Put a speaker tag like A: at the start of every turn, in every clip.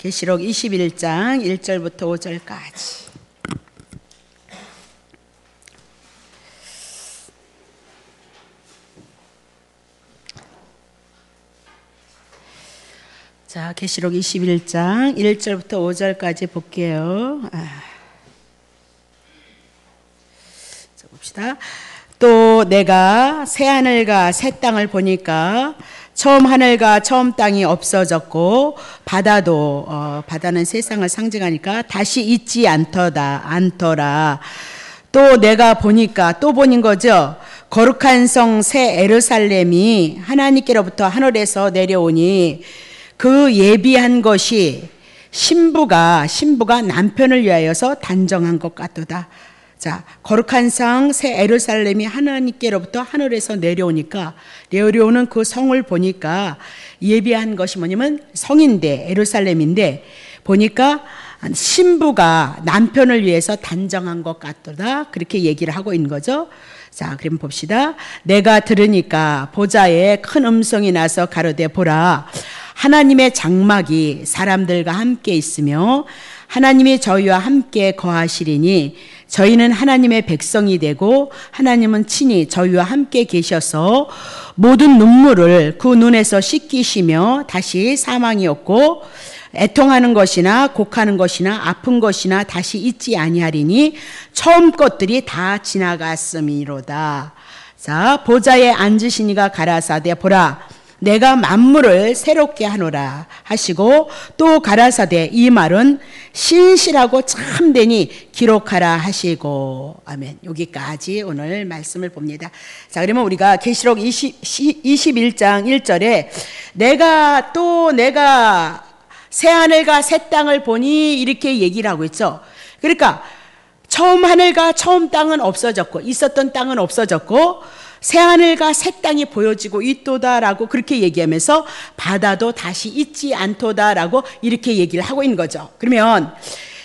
A: 계시록 21장 1절부터 5절까지. 자, 계시록 21장 1절부터 5절까지 볼게요. 자, 봅시다. 또 내가 새 하늘과 새 땅을 보니까 처음 하늘과 처음 땅이 없어졌고 바다는 세상을 상징하니까 다시 있지 않더라. 또 내가 보니까 또 보는 거죠. 거룩한 성 새 예루살렘이 하나님께로부터 하늘에서 내려오니 그 예비한 것이 신부가 남편을 위하여서 단정한 것 같도다. 자, 거룩한 성 새 예루살렘이 하나님께로부터 하늘에서 내려오는 그 성을 보니까 예비한 것이 뭐냐면 성인데 예루살렘인데 보니까 신부가 남편을 위해서 단정한 것 같도다. 그렇게 얘기를 하고 있는 거죠. 자, 그럼 봅시다. 내가 들으니까 보좌에 큰 음성이 나서 가로되 보라, 하나님의 장막이 사람들과 함께 있으며 하나님이 저희와 함께 거하시리니 저희는 하나님의 백성이 되고 하나님은 친히 저희와 함께 계셔서 모든 눈물을 그 눈에서 씻기시며 다시 사망이 없고 애통하는 것이나 곡하는 것이나 아픈 것이나 다시 있지 아니하리니 처음 것들이 다 지나갔음이로다. 자, 보좌에 앉으시니가 가라사대 보라, 내가 만물을 새롭게 하노라 하시고 또 가라사대 이 말은 신실하고 참되니 기록하라 하시고. 아멘. 여기까지 오늘 말씀을 봅니다. 자, 그러면 우리가 계시록 21장 1절에 내가 새 하늘과 새 땅을 보니 이렇게 얘기를 하고 있죠. 그러니까 처음 하늘과 처음 땅은 없어졌고 있었던 땅은 없어졌고 새 하늘과 새 땅이 보여지고 있도다라고 그렇게 얘기하면서 바다도 다시 있지 않도다라고 이렇게 얘기를 하고 있는 거죠. 그러면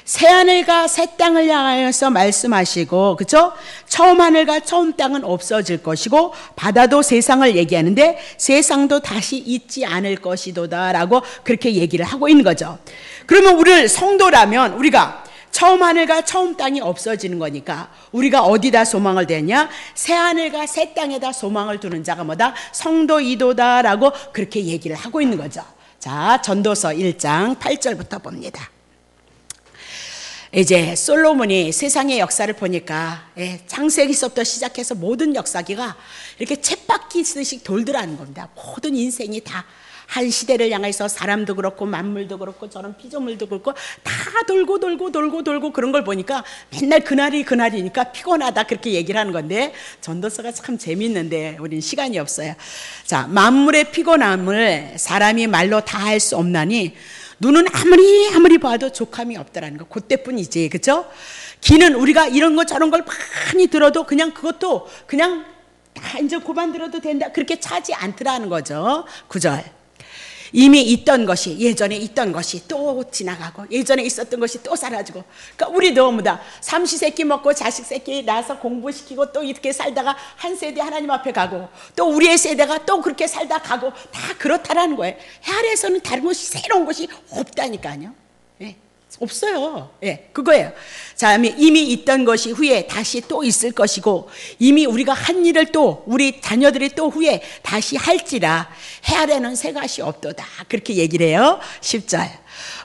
A: 새 하늘과 새 땅을 향하여서 말씀하시고, 그렇죠? 처음 하늘과 처음 땅은 없어질 것이고 바다도 세상을 얘기하는데 세상도 다시 있지 않을 것이도다라고 그렇게 얘기를 하고 있는 거죠. 그러면 우리 성도라면 우리가 처음 하늘과 처음 땅이 없어지는 거니까 우리가 어디다 소망을 두냐? 새 하늘과 새 땅에다 소망을 두는 자가 뭐다? 성도이도다라고 그렇게 얘기를 하고 있는 거죠. 자, 전도서 1장 8절부터 봅니다. 이제 솔로몬이 세상의 역사를 보니까 창세기서부터 시작해서 모든 역사기가 이렇게 쳇바퀴 쓰듯이 돌더라는 겁니다. 모든 인생이 다 한 시대를 향해서 사람도 그렇고 만물도 그렇고 저런 피조물도 그렇고 다 돌고 그런 걸 보니까 맨날 그날이니까 피곤하다 그렇게 얘기를 하는 건데 전도서가 참 재밌는데 우린 시간이 없어요. 자, 만물의 피곤함을 사람이 말로 다 할 수 없나니 눈은 아무리 봐도 족함이 없다라는 거. 그때뿐이지, 그렇죠? 귀는 우리가 이런 거 저런 걸 많이 들어도 그냥 그것도 그냥 다 이제 그만 들어도 된다 그렇게 차지 않더라는 거죠. 9절. 이미 있던 것이 예전에 있던 것이 또 지나가고 예전에 있었던 것이 또 사라지고. 그러니까 우리도 뭐다 삼시세끼 먹고 자식 새끼 낳아서 공부시키고 또 이렇게 살다가 한 세대 하나님 앞에 가고 또 우리의 세대가 또 그렇게 살다 가고 다 그렇다라는 거예요. 해 아래에서는 다른 것이 새로운 것이 없다니까요. 없어요. 그거예요. 자, 이미 있던 것이 후에 다시 또 있을 것이고 이미 우리가 한 일을 또 우리 자녀들이 또 후에 다시 할지라 해 아래는 새 것이 없도다 그렇게 얘기를 해요. 10절.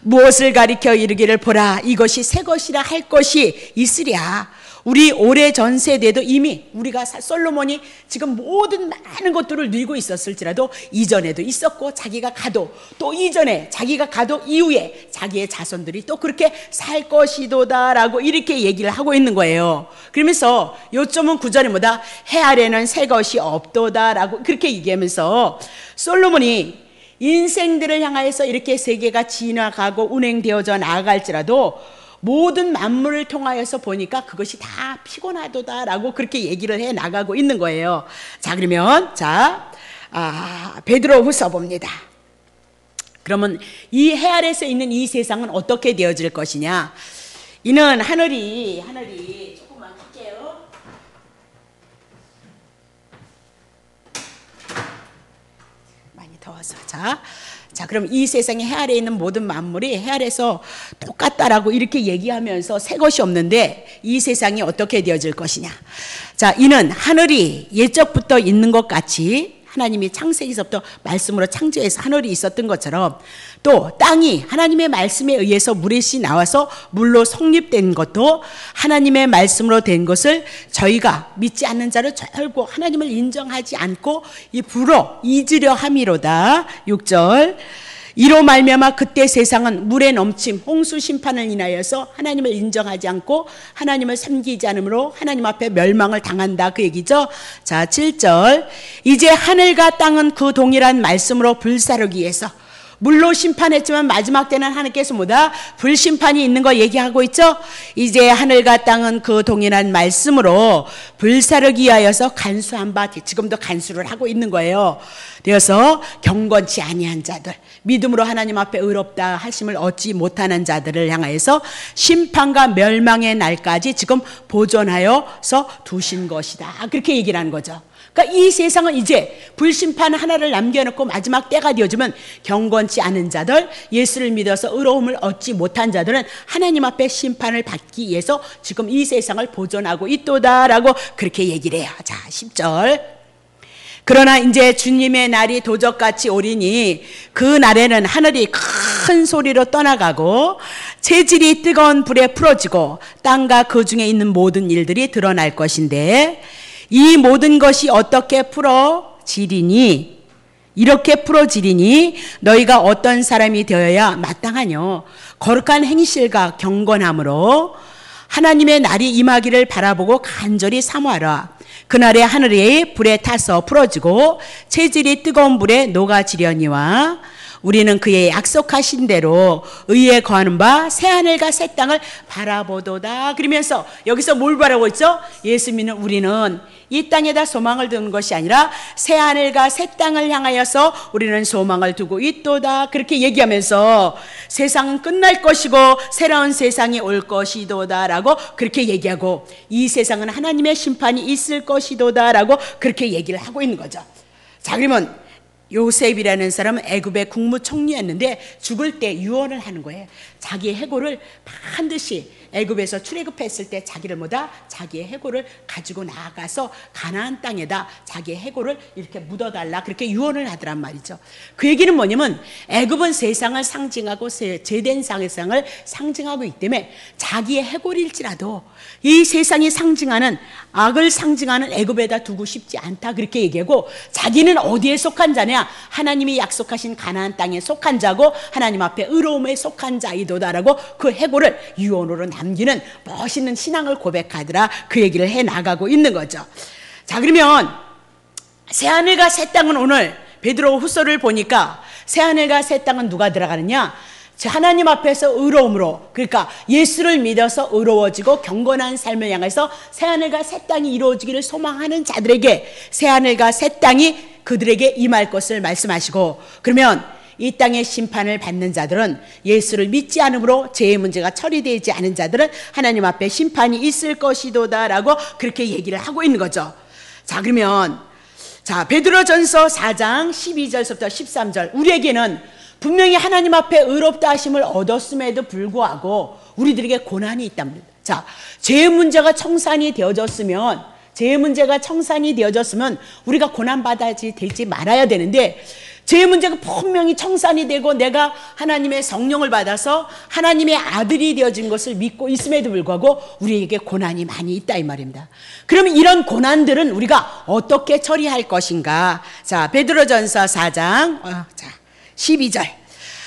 A: 무엇을 가리켜 이르기를 보라 이것이 새 것이라 할 것이 있으랴. 우리 오래전 세대도 이미 우리가 솔로몬이 지금 모든 많은 것들을 누리고 있었을지라도 이전에도 있었고 자기가 가도 또 이전에 자기가 가도 이후에 자기의 자손들이 또 그렇게 살 것이도다라고 이렇게 얘기를 하고 있는 거예요. 그러면서 요점은 9절이 뭐다? 해 아래는 새 것이 없도다라고 그렇게 얘기하면서 솔로몬이 인생들을 향하여서 이렇게 세계가 지나가고 운행되어져 나아갈지라도 모든 만물을 통하여서 보니까 그것이 다 피곤하도다라고 그렇게 얘기를 해 나가고 있는 거예요. 자, 그러면 베드로후서 봅니다. 그러면 이 해 아래서 있는 이 세상은 어떻게 되어질 것이냐? 이는 하늘이 조금만 할게요. 많이 더워서. 자, 그럼 이 세상에 해 아래에 있는 모든 만물이 해 아래에서 똑같다라고 이렇게 얘기하면서 새 것이 없는데 이 세상이 어떻게 되어질 것이냐. 자, 이는 하늘이 예적부터 있는 것 같이 하나님이 창세기서부터 말씀으로 창조해서 하늘이 있었던 것처럼 또 땅이 하나님의 말씀에 의해서 물이 나와서 물로 성립된 것도 하나님의 말씀으로 된 것을 저희가 믿지 않는 자를 절고 하나님을 인정하지 않고 이 불어 잊으려 함이로다. 6절 이로 말미암아 그때 세상은 물에 넘침 홍수 심판을 인하여서 하나님을 인정하지 않고 하나님을 섬기지 않으므로 하나님 앞에 멸망을 당한다 그 얘기죠. 자 7절 이제 하늘과 땅은 그 동일한 말씀으로 불사르기 위해서 물로 심판했지만 마지막 때는 하나님께서 뭐다? 불심판이 있는 거 얘기하고 있죠. 이제 하늘과 땅은 그 동일한 말씀으로 불사르기 위하여서 간수한 바 지금도 간수를 하고 있는 거예요. 그래서 경건치 아니한 자들 믿음으로 하나님 앞에 의롭다 하심을 얻지 못하는 자들을 향하여서 심판과 멸망의 날까지 지금 보존하여서 두신 것이다. 그렇게 얘기를 하는 거죠. 그러니까 이 세상은 이제 불심판 하나를 남겨놓고 마지막 때가 되어지면 경건치 않은 자들, 예수를 믿어서 의로움을 얻지 못한 자들은 하나님 앞에 심판을 받기 위해서 지금 이 세상을 보존하고 있도다라고 그렇게 얘기를 해요. 자, 10절. 그러나 이제 주님의 날이 도적같이 오리니 그 날에는 하늘이 큰 소리로 떠나가고 체질이 뜨거운 불에 풀어지고 땅과 그 중에 있는 모든 일들이 드러날 것인데 이 모든 것이 어떻게 풀어지리니 이렇게 풀어지리니 너희가 어떤 사람이 되어야 마땅하뇨. 거룩한 행실과 경건함으로 하나님의 날이 임하기를 바라보고 간절히 사모하라. 그날에 하늘이 불에 타서 풀어지고 체질이 뜨거운 불에 녹아지려니와 우리는 그의 약속하신 대로 의에 거하는 바 새하늘과 새 땅을 바라보도다. 그러면서 여기서 뭘 바라고 있죠? 예수 믿는 우리는 이 땅에다 소망을 두는 것이 아니라 새하늘과 새 땅을 향하여서 우리는 소망을 두고 있도다. 그렇게 얘기하면서 세상은 끝날 것이고 새로운 세상이 올 것이도다 라고 그렇게 얘기하고 이 세상은 하나님의 심판이 있을 것이도다 라고 그렇게 얘기를 하고 있는 거죠. 자, 그러면 요셉이라는 사람은 애굽의 국무총리였는데 죽을 때 유언을 하는 거예요. 자기의 해골을 반드시 애굽에서 출애굽했을 때 자기를 자기의 해골을 가지고 나아가서 가나안 땅에다 자기의 해골을 이렇게 묻어달라 그렇게 유언을 하더란 말이죠. 그 얘기는 뭐냐면 애굽은 세상을 상징하고 제된 세상을 상징하고 있기 때문에 자기의 해골일지라도 이 세상이 상징하는 악을 상징하는 애굽에다 두고 싶지 않다 그렇게 얘기하고 자기는 어디에 속한 자냐? 하나님이 약속하신 가나안 땅에 속한 자고 하나님 앞에 의로움에 속한 자이도다라고 그 해골을 유언으로 남기는 멋있는 신앙을 고백하더라 그 얘기를 해나가고 있는 거죠. 자, 그러면 새하늘과 새 땅은 오늘 베드로 후서를 보니까 새하늘과 새 땅은 누가 들어가느냐? 하나님 앞에서 의로움으로 그러니까 예수를 믿어서 의로워지고 경건한 삶을 향해서 새하늘과 새 땅이 이루어지기를 소망하는 자들에게 새하늘과 새 땅이 그들에게 임할 것을 말씀하시고 그러면 이 땅의 심판을 받는 자들은 예수를 믿지 않으므로 죄의 문제가 처리되지 않은 자들은 하나님 앞에 심판이 있을 것이도다라고 그렇게 얘기를 하고 있는 거죠. 자, 그러면 베드로전서 4장 12절부터 13절 우리에게는 분명히 하나님 앞에 의롭다 하심을 얻었음에도 불구하고 우리들에게 고난이 있답니다. 자, 죄의 문제가 청산이 되어졌으면 우리가 고난받아야지 될지 말아야 되는데 죄의 문제가 분명히 청산이 되고 내가 하나님의 성령을 받아서 하나님의 아들이 되어진 것을 믿고 있음에도 불구하고 우리에게 고난이 많이 있다 이 말입니다. 그러면 이런 고난들은 우리가 어떻게 처리할 것인가? 자, 베드로전서 4장 12절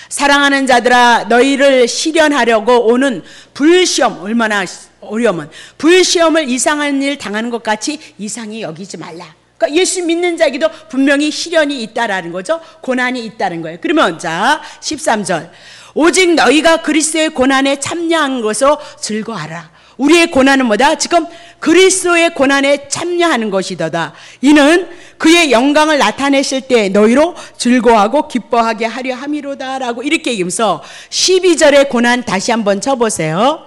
A: 사랑하는 자들아 너희를 시련하려고 오는 불시험 얼마나 어려우면 불시험을 이상한 일 당하는 것 같이 이상히 여기지 말라. 그러니까 예수 믿는 자에게도 분명히 시련이 있다라는 거죠. 고난이 있다는 거예요. 그러면 13절 오직 너희가 그리스도의 고난에 참여한 것으로 즐거워하라. 우리의 고난은 뭐다? 지금 그리스도의 고난에 참여하는 것이다. 이는 그의 영광을 나타내실 때 너희로 즐거워하고 기뻐하게 하려 함이로다 라고 이렇게 얘기하면서 12절의 고난 다시 한번 쳐보세요.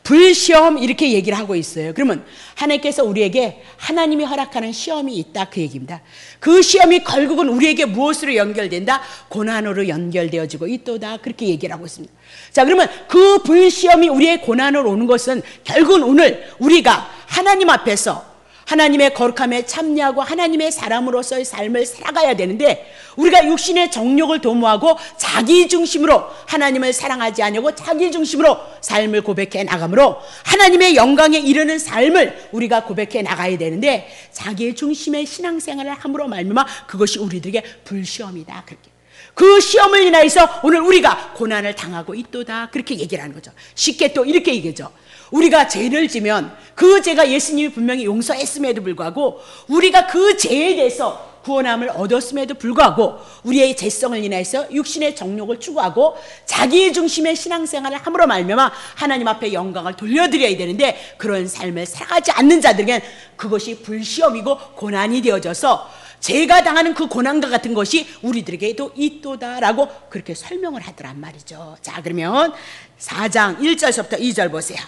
A: 불시험 이렇게 얘기를 하고 있어요. 그러면 하나님께서 우리에게 하나님이 허락하는 시험이 있다 그 얘기입니다. 그 시험이 결국은 우리에게 무엇으로 연결된다? 고난으로 연결되어지고 있도다 그렇게 얘기를 하고 있습니다. 자, 그러면 그 불시험이 우리의 고난으로 오는 것은 결국은 오늘 우리가 하나님 앞에서 하나님의 거룩함에 참여하고 하나님의 사람으로서의 삶을 살아가야 되는데, 우리가 육신의 정욕을 도모하고 자기 중심으로 하나님을 사랑하지 않고 자기 중심으로 삶을 고백해 나가므로 하나님의 영광에 이르는 삶을 우리가 고백해 나가야 되는데, 자기 중심의 신앙생활을 함으로 말미암아 그것이 우리들에게 불시험이다 그렇게. 그 시험을 인하여서 오늘 우리가 고난을 당하고 있도다 그렇게 얘기를 하는 거죠. 쉽게 또 이렇게 얘기하죠. 우리가 죄를 지면 그 죄가 예수님이 분명히 용서했음에도 불구하고 우리가 그 죄에 대해서 구원함을 얻었음에도 불구하고 우리의 죄성을 인해서 육신의 정욕을 추구하고 자기 중심의 신앙생활을 함으로 말미암아 하나님 앞에 영광을 돌려드려야 되는데, 그런 삶을 살아가지 않는 자들에게는 그것이 불시험이고 고난이 되어져서 제가 당하는 그 고난과 같은 것이 우리들에게도 있도다라고 그렇게 설명을 하더란 말이죠. 자, 그러면 4장 1절부터 2절 보세요.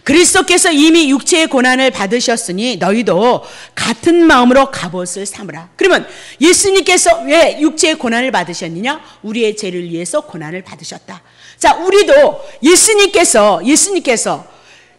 A: 그리스도께서 이미 육체의 고난을 받으셨으니 너희도 같은 마음으로 갑옷을 삼으라. 그러면 예수님께서 왜 육체의 고난을 받으셨느냐? 우리의 죄를 위해서 고난을 받으셨다. 자, 우리도 예수님께서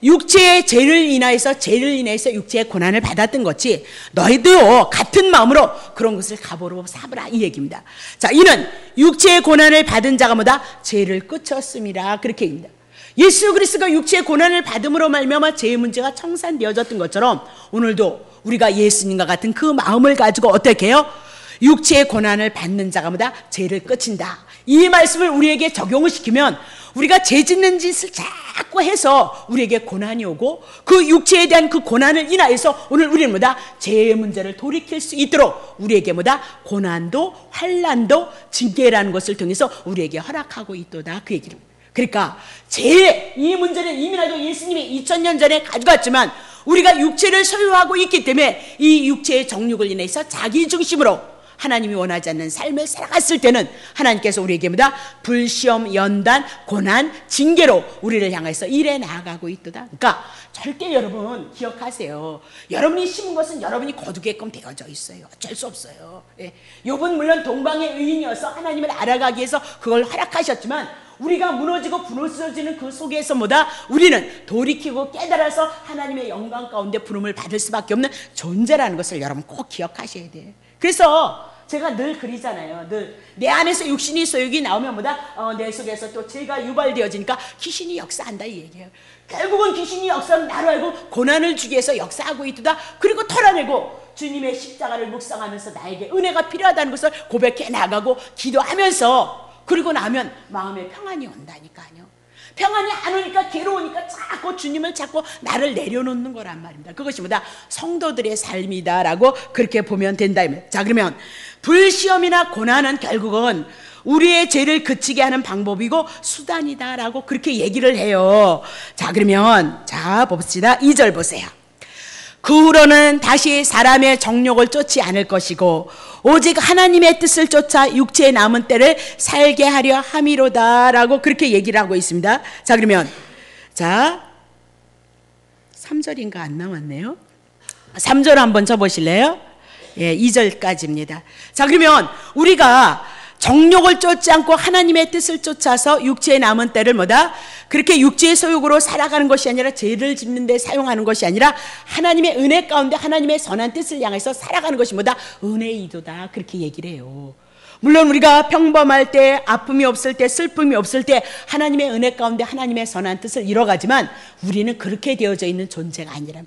A: 육체의 죄를 인하여서 육체의 고난을 받았던 것이 너희도 같은 마음으로 그런 것을 갑옷으로 삼으라 이 얘기입니다. 자, 이는 육체의 고난을 받은 자가 뭐다? 죄를 끝쳤음이라 그렇게 얘기합니다. 예수 그리스도가 육체의 고난을 받음으로 말미암아 죄의 문제가 청산되어졌던 것처럼 오늘도 우리가 예수님과 같은 그 마음을 가지고 어떻게 해요? 육체의 고난을 받는 자가 뭐다? 죄를 끝친다. 이 말씀을 우리에게 적용을 시키면 우리가 죄 짓는 짓을 자꾸 해서 우리에게 고난이 오고 그 육체에 대한 그 고난을 인하여서 오늘 우리는 뭐다? 죄의 문제를 돌이킬 수 있도록 우리에게 뭐다? 고난도 환난도 징계라는 것을 통해서 우리에게 허락하고 있도다 그 얘기입니다. 그러니까 이 문제는 이미라도 예수님이 2000년 전에 가져갔지만 우리가 육체를 소유하고 있기 때문에 이 육체의 정욕을 인해서 자기 중심으로 하나님이 원하지 않는 삶을 살아갔을 때는 하나님께서 우리에게 뭐다? 불시험, 연단, 고난, 징계로 우리를 향해서 일해 나아가고 있도다. 그러니까 절대 여러분 기억하세요. 여러분이 심은 것은 여러분이 거두게끔 되어져 있어요. 어쩔 수 없어요. 예. 욥은 물론 동방의 의인이어서 하나님을 알아가기 위해서 그걸 허락하셨지만 우리가 무너지고 부서지는 그 속에서 뭐다? 우리는 돌이키고 깨달아서 하나님의 영광 가운데 부름을 받을 수밖에 없는 존재라는 것을 여러분 꼭 기억하셔야 돼요. 그래서 제가 늘 그리잖아요. 늘 내 안에서 육신이 소욕이 나오면 뭐다? 내 속에서 또 죄가 유발되어지니까 귀신이 역사한다 이 얘기예요. 결국은 귀신이 역사는 나로 알고 고난을 주기 위해서 역사하고 있다. 그리고 털어내고 주님의 십자가를 묵상하면서 나에게 은혜가 필요하다는 것을 고백해 나가고 기도하면서 그리고 나면 마음에 평안이 온다니까요. 평안이 안 오니까 괴로우니까 자꾸 주님을 찾고 나를 내려놓는 거란 말입니다. 그것이 뭐다? 성도들의 삶이다라고 그렇게 보면 된다. 자, 그러면 불시험이나 고난은 결국은 우리의 죄를 그치게 하는 방법이고 수단이다라고 그렇게 얘기를 해요. 자, 그러면 자 봅시다. 2절 보세요. 그 후로는 다시 사람의 정욕을 쫓지 않을 것이고 오직 하나님의 뜻을 쫓아 육체에 남은 때를 살게 하려 함이로다라고 그렇게 얘기를 하고 있습니다. 자, 그러면 자 3절인가 안 나왔네요. 3절 한번 쳐보실래요? 예, 2절까지입니다. 자, 그러면 우리가 정욕을 쫓지 않고 하나님의 뜻을 쫓아서 육체에 남은 때를 뭐다? 그렇게 육체의 소욕으로 살아가는 것이 아니라 죄를 짓는 데 사용하는 것이 아니라 하나님의 은혜 가운데 하나님의 선한 뜻을 향해서 살아가는 것이 뭐다? 은혜이도다 그렇게 얘기를 해요. 물론 우리가 평범할 때, 아픔이 없을 때, 슬픔이 없을 때 하나님의 은혜 가운데 하나님의 선한 뜻을 이뤄가지만 우리는 그렇게 되어져 있는 존재가 아니라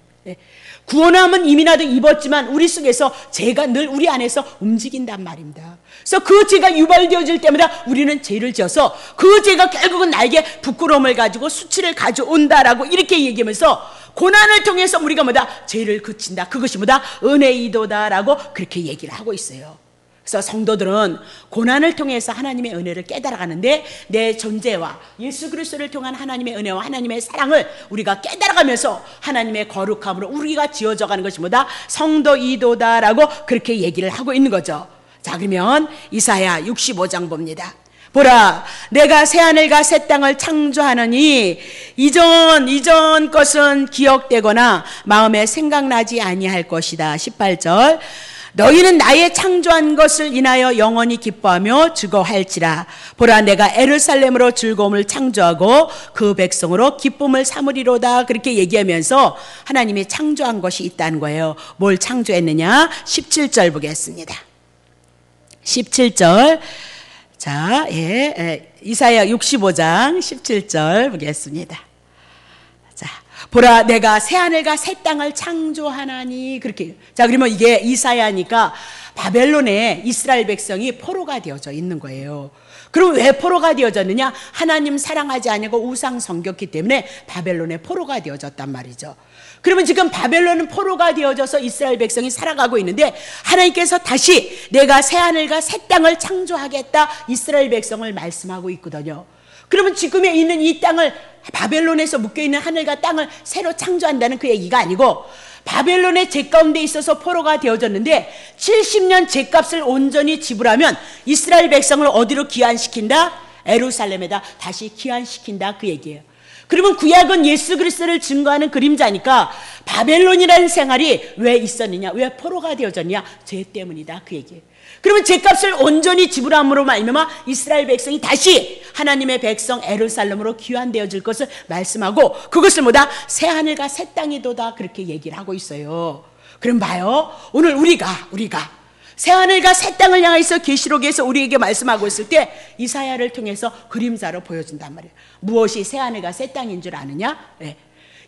A: 구원함은 이미나도 입었지만 우리 속에서 죄가 늘 우리 안에서 움직인단 말입니다. 그래서 그 죄가 유발되어질 때마다 우리는 죄를 지어서 그 죄가 결국은 나에게 부끄러움을 가지고 수치를 가져온다라고 이렇게 얘기하면서 고난을 통해서 우리가 뭐다? 죄를 그친다. 그것이 뭐다? 은혜이도다라고 그렇게 얘기를 하고 있어요. 그래서 성도들은 고난을 통해서 하나님의 은혜를 깨달아가는데 내 존재와 예수 그리스도를 통한 하나님의 은혜와 하나님의 사랑을 우리가 깨달아가면서 하나님의 거룩함으로 우리가 지어져가는 것이 뭐다? 성도이도다라고 그렇게 얘기를 하고 있는 거죠. 자, 그러면 이사야 65장 봅니다. 보라, 내가 새하늘과 새 땅을 창조하느니 이전 것은 기억되거나 마음에 생각나지 아니할 것이다. 18절. 너희는 나의 창조한 것을 인하여 영원히 기뻐하며 즐거워할지라. 보라, 내가 예루살렘으로 즐거움을 창조하고 그 백성으로 기쁨을 삼으리로다. 그렇게 얘기하면서 하나님이 창조한 것이 있다는 거예요. 뭘 창조했느냐? 17절 보겠습니다. 17절. 자, 이사야 65장 17절 보겠습니다. 자, 보라, 내가 새하늘과 새 땅을 창조하나니. 그렇게. 자, 그러면 이게 이사야니까 바벨론에 이스라엘 백성이 포로가 되어져 있는 거예요. 그럼 왜 포로가 되어졌느냐? 하나님 사랑하지 아니하고 우상 섬겼기 때문에 바벨론에 포로가 되어졌단 말이죠. 그러면 지금 바벨론은 포로가 되어져서 이스라엘 백성이 살아가고 있는데 하나님께서 다시 내가 새하늘과 새 땅을 창조하겠다 이스라엘 백성을 말씀하고 있거든요. 그러면 지금에 있는 이 땅을, 바벨론에서 묶여있는 하늘과 땅을 새로 창조한다는 그 얘기가 아니고, 바벨론의 죄 가운데 있어서 포로가 되어졌는데 70년 죄값을 온전히 지불하면 이스라엘 백성을 어디로 귀환시킨다? 예루살렘에다 다시 귀환시킨다, 그 얘기예요. 그러면 구약은 예수 그리스도를 증거하는 그림자니까 바벨론이라는 생활이 왜 있었느냐? 왜 포로가 되어졌냐? 죄 때문이다, 그 얘기예요. 그러면 죄값을 온전히 지불함으로 말미암아 이스라엘 백성이 다시 하나님의 백성 예루살렘으로 귀환되어질 것을 말씀하고, 그것을 뭐다? 새하늘과 새 땅이도다, 그렇게 얘기를 하고 있어요. 그럼 봐요, 오늘 우리가 새하늘과 새 땅을 향해서 계시록에서 우리에게 말씀하고 있을 때 이사야를 통해서 그림자로 보여준단 말이에요. 무엇이 새하늘과 새 땅인 줄 아느냐? 네.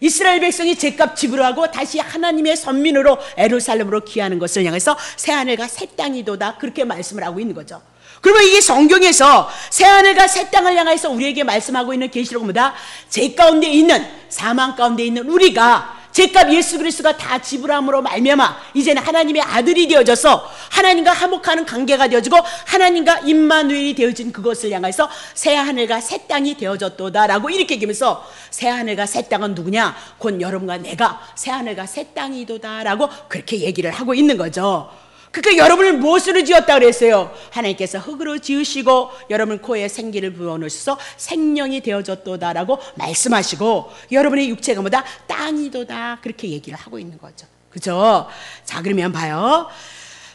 A: 이스라엘 백성이 죄값 지불하고 다시 하나님의 선민으로 예루살렘으로 귀하는 것을 향해서 새하늘과 새 땅이도다, 그렇게 말씀을 하고 있는 거죠. 그러면 이게 성경에서 새하늘과 새 땅을 향해서 우리에게 말씀하고 있는 계시록은 뭐다? 죄 가운데 있는, 사망 가운데 있는 우리가 죄값 예수 그리스도가 다 지불함으로 말미암아 이제는 하나님의 아들이 되어져서 하나님과 화목하는 관계가 되어지고 하나님과 임마누엘이 되어진 그것을 향해서 새하늘과 새 땅이 되어졌도다라고 이렇게 얘기하면서, 새하늘과 새 땅은 누구냐? 곧 여러분과 내가 새하늘과 새 땅이도다라고 그렇게 얘기를 하고 있는 거죠. 그러니까 여러분을 무엇으로 지었다 그랬어요? 하나님께서 흙으로 지으시고 여러분 코에 생기를 부어놓으셔서 생명이 되어졌도다라고 말씀하시고, 여러분의 육체가 뭐다? 땅이도다, 그렇게 얘기를 하고 있는 거죠. 그죠? 자, 그러면 봐요.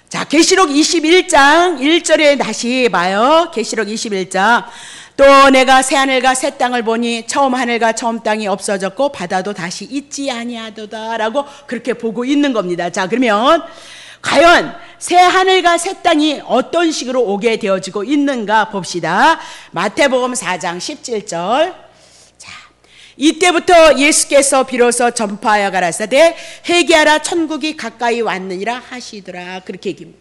A: 자, 계시록 21장 1절에 다시 봐요. 계시록 21장. 또 내가 새하늘과 새 땅을 보니 처음 하늘과 처음 땅이 없어졌고 바다도 다시 있지 아니하도다라고 그렇게 보고 있는 겁니다. 자, 그러면 과연 새 하늘과 새 땅이 어떤 식으로 오게 되어지고 있는가 봅시다. 마태복음 4장 17절. 자, 이때부터 예수께서 비로소 전파하여 가라사대 회개하라 천국이 가까이 왔느니라 하시더라, 그렇게 얘기합니다.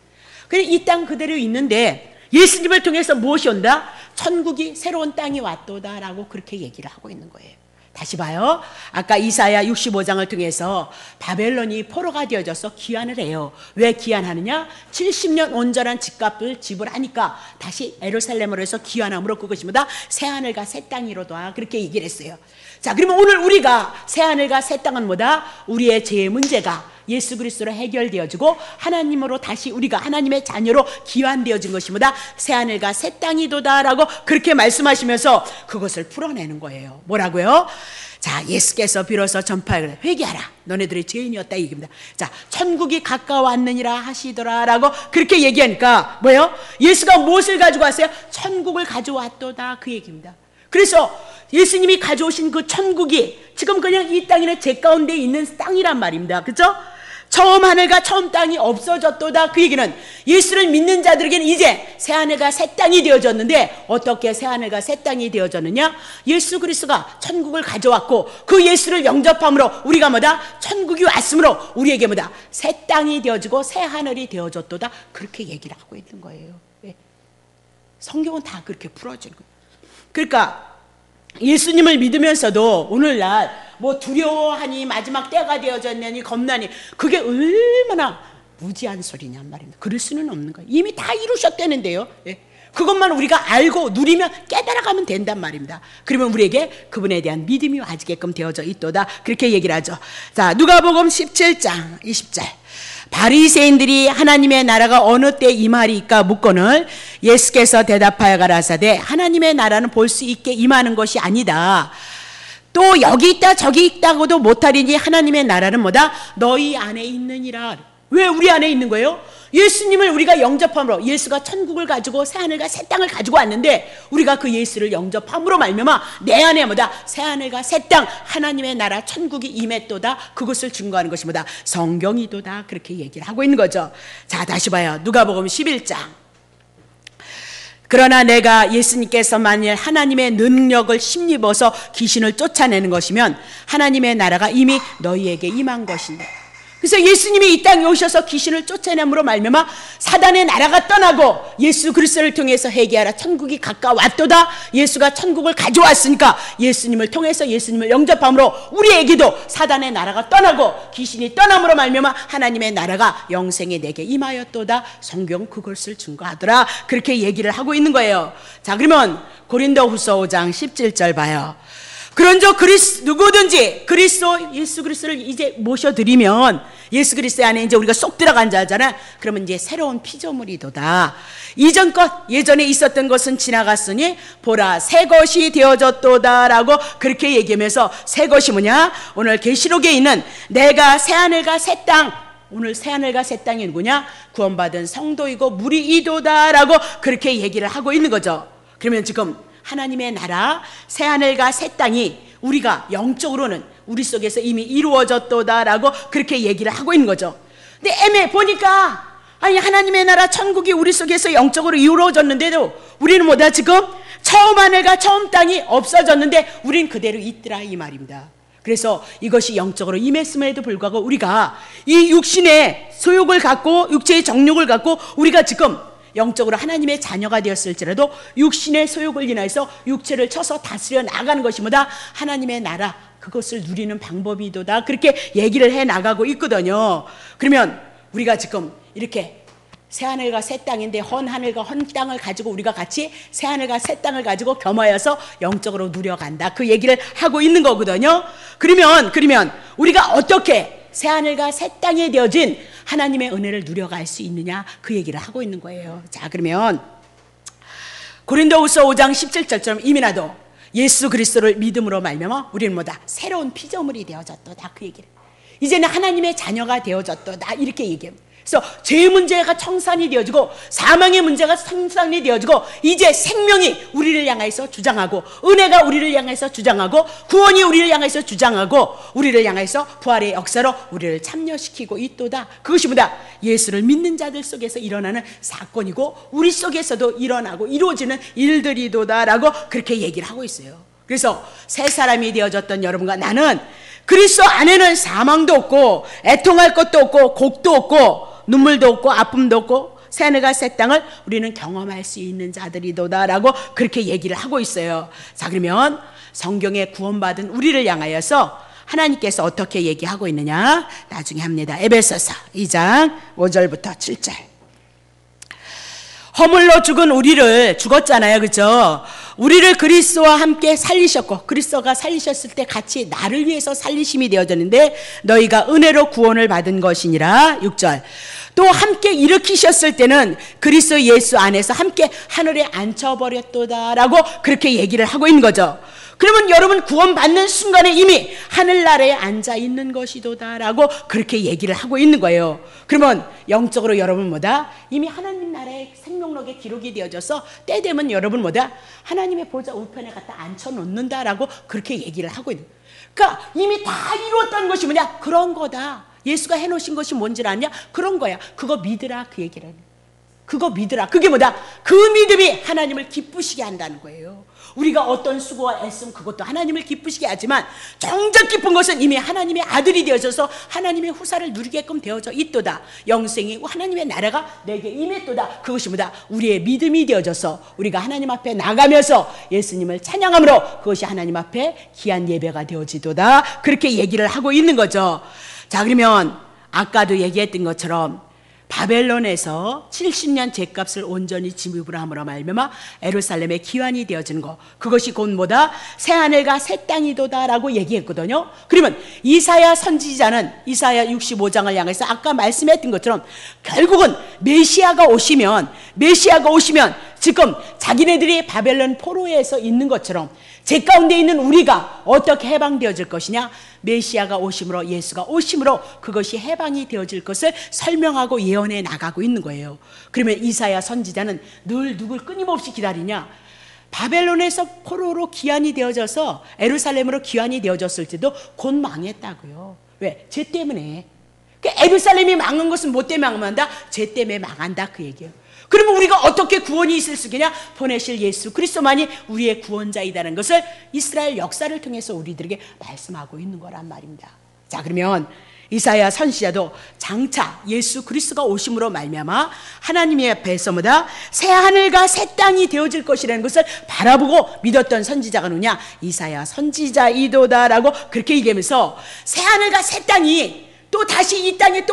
A: 그래서 이 땅 그대로 있는데 예수님을 통해서 무엇이 온다? 천국이, 새로운 땅이 왔도다라고 그렇게 얘기를 하고 있는 거예요. 다시 봐요. 아까 이사야 65장을 통해서 바벨론이 포로가 되어져서 귀환을 해요. 왜 귀환하느냐? 70년 온전한 집값을 지불하니까 다시 예루살렘으로 해서 귀환함으로 그것이 뭐다? 새하늘과 새 땅이로다, 그렇게 얘기를 했어요. 자, 그러면 오늘 우리가 새하늘과 새 땅은 뭐다? 우리의 죄의 문제가 예수 그리스도로 해결되어지고 하나님으로 다시 우리가 하나님의 자녀로 귀환되어진 것이 뭐다? 새하늘과 새 땅이도다라고 그렇게 말씀하시면서 그것을 풀어내는 거예요. 뭐라고요? 자, 예수께서 비로소 전파하여 회개하라, 너네들이 죄인이었다, 이 얘기입니다. 자, 천국이 가까웠느니라 하시더라라고 그렇게 얘기하니까 뭐예요? 예수가 무엇을 가지고 왔어요? 천국을 가져왔도다, 그 얘기입니다. 그래서 예수님이 가져오신 그 천국이 지금 그냥 이 땅이나 제 가운데 있는 땅이란 말입니다. 그렇죠? 처음 하늘과 처음 땅이 없어졌도다, 그 얘기는 예수를 믿는 자들에게는 이제 새 하늘과 새 땅이 되어졌는데, 어떻게 새 하늘과 새 땅이 되어졌느냐? 예수 그리스도가 천국을 가져왔고 그 예수를 영접함으로 우리가 뭐다? 천국이 왔으므로 우리에게 뭐다? 새 땅이 되어지고 새 하늘이 되어졌도다, 그렇게 얘기를 하고 있는 거예요. 네. 성경은 다 그렇게 풀어지는 거예요. 그러니까 예수님을 믿으면서도 오늘날 뭐 두려워하니, 마지막 때가 되어졌느니, 겁나니, 그게 얼마나 무지한 소리냔 말입니다. 그럴 수는 없는 거예요. 이미 다 이루셨다는데요. 예. 그것만 우리가 알고 누리면 깨달아가면 된단 말입니다. 그러면 우리에게 그분에 대한 믿음이 와지게끔 되어져 있도다, 그렇게 얘기를 하죠. 자, 누가복음 17장 20절. 바리새인들이 하나님의 나라가 어느 때 임하리까 묻거늘 예수께서 대답하여 가라사대 하나님의 나라는 볼 수 있게 임하는 것이 아니다. 또 여기 있다 저기 있다고도 못하리니 하나님의 나라는 뭐다? 너희 안에 있느니라. 왜 우리 안에 있는 거예요? 예수님을 우리가 영접함으로, 예수가 천국을 가지고 새하늘과 새 땅을 가지고 왔는데 우리가 그 예수를 영접함으로 말미암아 내 안에 뭐다? 새하늘과 새 땅, 하나님의 나라 천국이 임했도다. 그것을 증거하는 것이 뭐다? 성경이도다. 그렇게 얘기를 하고 있는 거죠. 자, 다시 봐요. 누가복음 11장. 그러나 내가 예수님께서 만일 하나님의 능력을 힘입어서 귀신을 쫓아내는 것이면 하나님의 나라가 이미 너희에게 임한 것이니. 그래서 예수님이 이 땅에 오셔서 귀신을 쫓아내므로 말미암아 사단의 나라가 떠나고 예수 그리스도를 통해서 회개하라 천국이 가까웠도다. 예수가 천국을 가져왔으니까 예수님을 통해서 예수님을 영접함으로 우리에게도 사단의 나라가 떠나고 귀신이 떠남으로 말미암아 하나님의 나라가 영생에 내게 임하였도다. 성경 그것을 증거하더라. 그렇게 얘기를 하고 있는 거예요. 자, 그러면 고린도후서 5장 17절 봐요. 그런즉 누구든지 그리스도 예수 그리스도를 이제 모셔드리면 예수 그리스도 안에 이제 우리가 쏙 들어간 자잖아. 그러면 이제 새로운 피조물이도다. 이전 것 예전에 있었던 것은 지나갔으니 보라 새 것이 되어졌도다라고 그렇게 얘기하면서 새 것이 뭐냐? 오늘 계시록에 있는 내가 새 하늘과 새 땅, 오늘 새 하늘과 새 땅이 누구냐? 구원받은 성도이고 무리이도다라고 그렇게 얘기를 하고 있는 거죠. 그러면 지금 하나님의 나라 새하늘과 새 땅이 우리가 영적으로는 우리 속에서 이미 이루어졌도다라고 그렇게 얘기를 하고 있는 거죠. 근데 애매 보니까 아니 하나님의 나라 천국이 우리 속에서 영적으로 이루어졌는데도 우리는 뭐다? 지금 처음 하늘과 처음 땅이 없어졌는데 우린 그대로 있더라 이 말입니다. 그래서 이것이 영적으로 임했음에도 불구하고 우리가 이 육신의 소욕을 갖고 육체의 정욕을 갖고 우리가 지금 영적으로 하나님의 자녀가 되었을지라도 육신의 소욕을 인해서 육체를 쳐서 다스려 나가는 것이 뭐다? 하나님의 나라 그것을 누리는 방법이도다. 그렇게 얘기를 해 나가고 있거든요. 그러면 우리가 지금 이렇게 새하늘과 새 땅인데 헌 하늘과 헌 땅을 가지고 우리가 같이 새하늘과 새 땅을 가지고 겸하여서 영적으로 누려간다. 그 얘기를 하고 있는 거거든요. 그러면 우리가 어떻게 새하늘과 새 땅에 되어진 하나님의 은혜를 누려갈 수 있느냐 그 얘기를 하고 있는 거예요. 자, 그러면 고린도후서 5장 17절처럼 이미나도 예수 그리스도를 믿음으로 말미암아 우리는 뭐다? 새로운 피조물이 되어졌도다. 그 얘기를 이제는 하나님의 자녀가 되어졌도다 이렇게 얘기합니다. 그래서 죄의 문제가 청산이 되어지고 사망의 문제가 청산이 되어지고 이제 생명이 우리를 향해서 주장하고 은혜가 우리를 향해서 주장하고 구원이 우리를 향해서 주장하고 우리를 향해서 부활의 역사로 우리를 참여시키고 있도다. 그것이 뭐다? 예수를 믿는 자들 속에서 일어나는 사건이고 우리 속에서도 일어나고 이루어지는 일들이도다라고 그렇게 얘기를 하고 있어요. 그래서 새 사람이 되어졌던 여러분과 나는 그리스도 안에는 사망도 없고 애통할 것도 없고 곡도 없고 눈물도 없고 아픔도 없고 새하늘과 새 땅을 우리는 경험할 수 있는 자들이도다라고 그렇게 얘기를 하고 있어요. 자, 그러면 성경에 구원받은 우리를 향하여서 하나님께서 어떻게 얘기하고 있느냐 나중에 합니다. 에베소서 2장 5절부터 7절. 허물로 죽은 우리를 죽었잖아요. 그렇죠? 우리를 그리스도와 함께 살리셨고 그리스도가 살리셨을 때 같이 나를 위해서 살리심이 되어졌는데 너희가 은혜로 구원을 받은 것이니라. 6절. 또 함께 일으키셨을 때는 그리스도 예수 안에서 함께 하늘에 앉혀버렸도다라고 그렇게 얘기를 하고 있는 거죠. 그러면 여러분 구원받는 순간에 이미 하늘나라에 앉아있는 것이도다라고 그렇게 얘기를 하고 있는 거예요. 그러면 영적으로 여러분 뭐다? 이미 하나님 나라의 생명록에 기록이 되어져서 때 되면 여러분 뭐다? 하나님의 보좌 우편에 갖다 앉혀놓는다라고 그렇게 얘기를 하고 있는 거예요. 그러니까 이미 다 이루었다는 것이 뭐냐? 그런 거다. 예수가 해놓으신 것이 뭔지 아냐? 그런 거야. 그거 믿으라 그 얘기를 해요. 그거 믿으라. 그게 뭐다? 그 믿음이 하나님을 기쁘시게 한다는 거예요. 우리가 어떤 수고와 애씀 그것도 하나님을 기쁘시게 하지만 정작 기쁜 것은 이미 하나님의 아들이 되어져서 하나님의 후사를 누리게끔 되어져 있도다. 영생이 하나님의 나라가 내게 임했도다. 그것이 뭐다? 우리의 믿음이 되어져서 우리가 하나님 앞에 나가면서 예수님을 찬양함으로 그것이 하나님 앞에 귀한 예배가 되어지도다. 그렇게 얘기를 하고 있는 거죠. 자, 그러면 아까도 얘기했던 것처럼 바벨론에서 70년 죗값을 온전히 지불을 함으로 말미암아 예루살렘의 기환이 되어지는 것, 그것이 곧 뭐다? 새하늘과 새 땅이도다라고 얘기했거든요. 그러면 이사야 선지자는 이사야 65장을 향해서 아까 말씀했던 것처럼 결국은 메시아가 오시면 지금 자기네들이 바벨론 포로에서 있는 것처럼 제 가운데 있는 우리가 어떻게 해방되어질 것이냐? 메시아가 오심으로, 예수가 오심으로 그것이 해방이 되어질 것을 설명하고 예언해 나가고 있는 거예요. 그러면 이사야 선지자는 늘 누굴 끊임없이 기다리냐? 바벨론에서 포로로 귀환이 되어져서 예루살렘으로 귀환이 되어졌을 때도 곧 망했다고요. 왜? 죄 때문에. 예루살렘이 망한 것은 뭐 때문에 망한다? 죄 때문에 망한다, 그 얘기예요. 그러면 우리가 어떻게 구원이 있을 수 있겠냐? 보내실 예수 그리스도만이 우리의 구원자이다는 것을 이스라엘 역사를 통해서 우리들에게 말씀하고 있는 거란 말입니다. 자, 그러면 이사야 선지자도 장차 예수 그리스도가 오심으로 말미암아 하나님의 앞에서 뭐다? 새 하늘과 새 땅이 되어질 것이라는 것을 바라보고 믿었던 선지자가 누구냐? 이사야 선지자이도다라고 그렇게 얘기하면서 새 하늘과 새 땅이 또 다시 이 땅이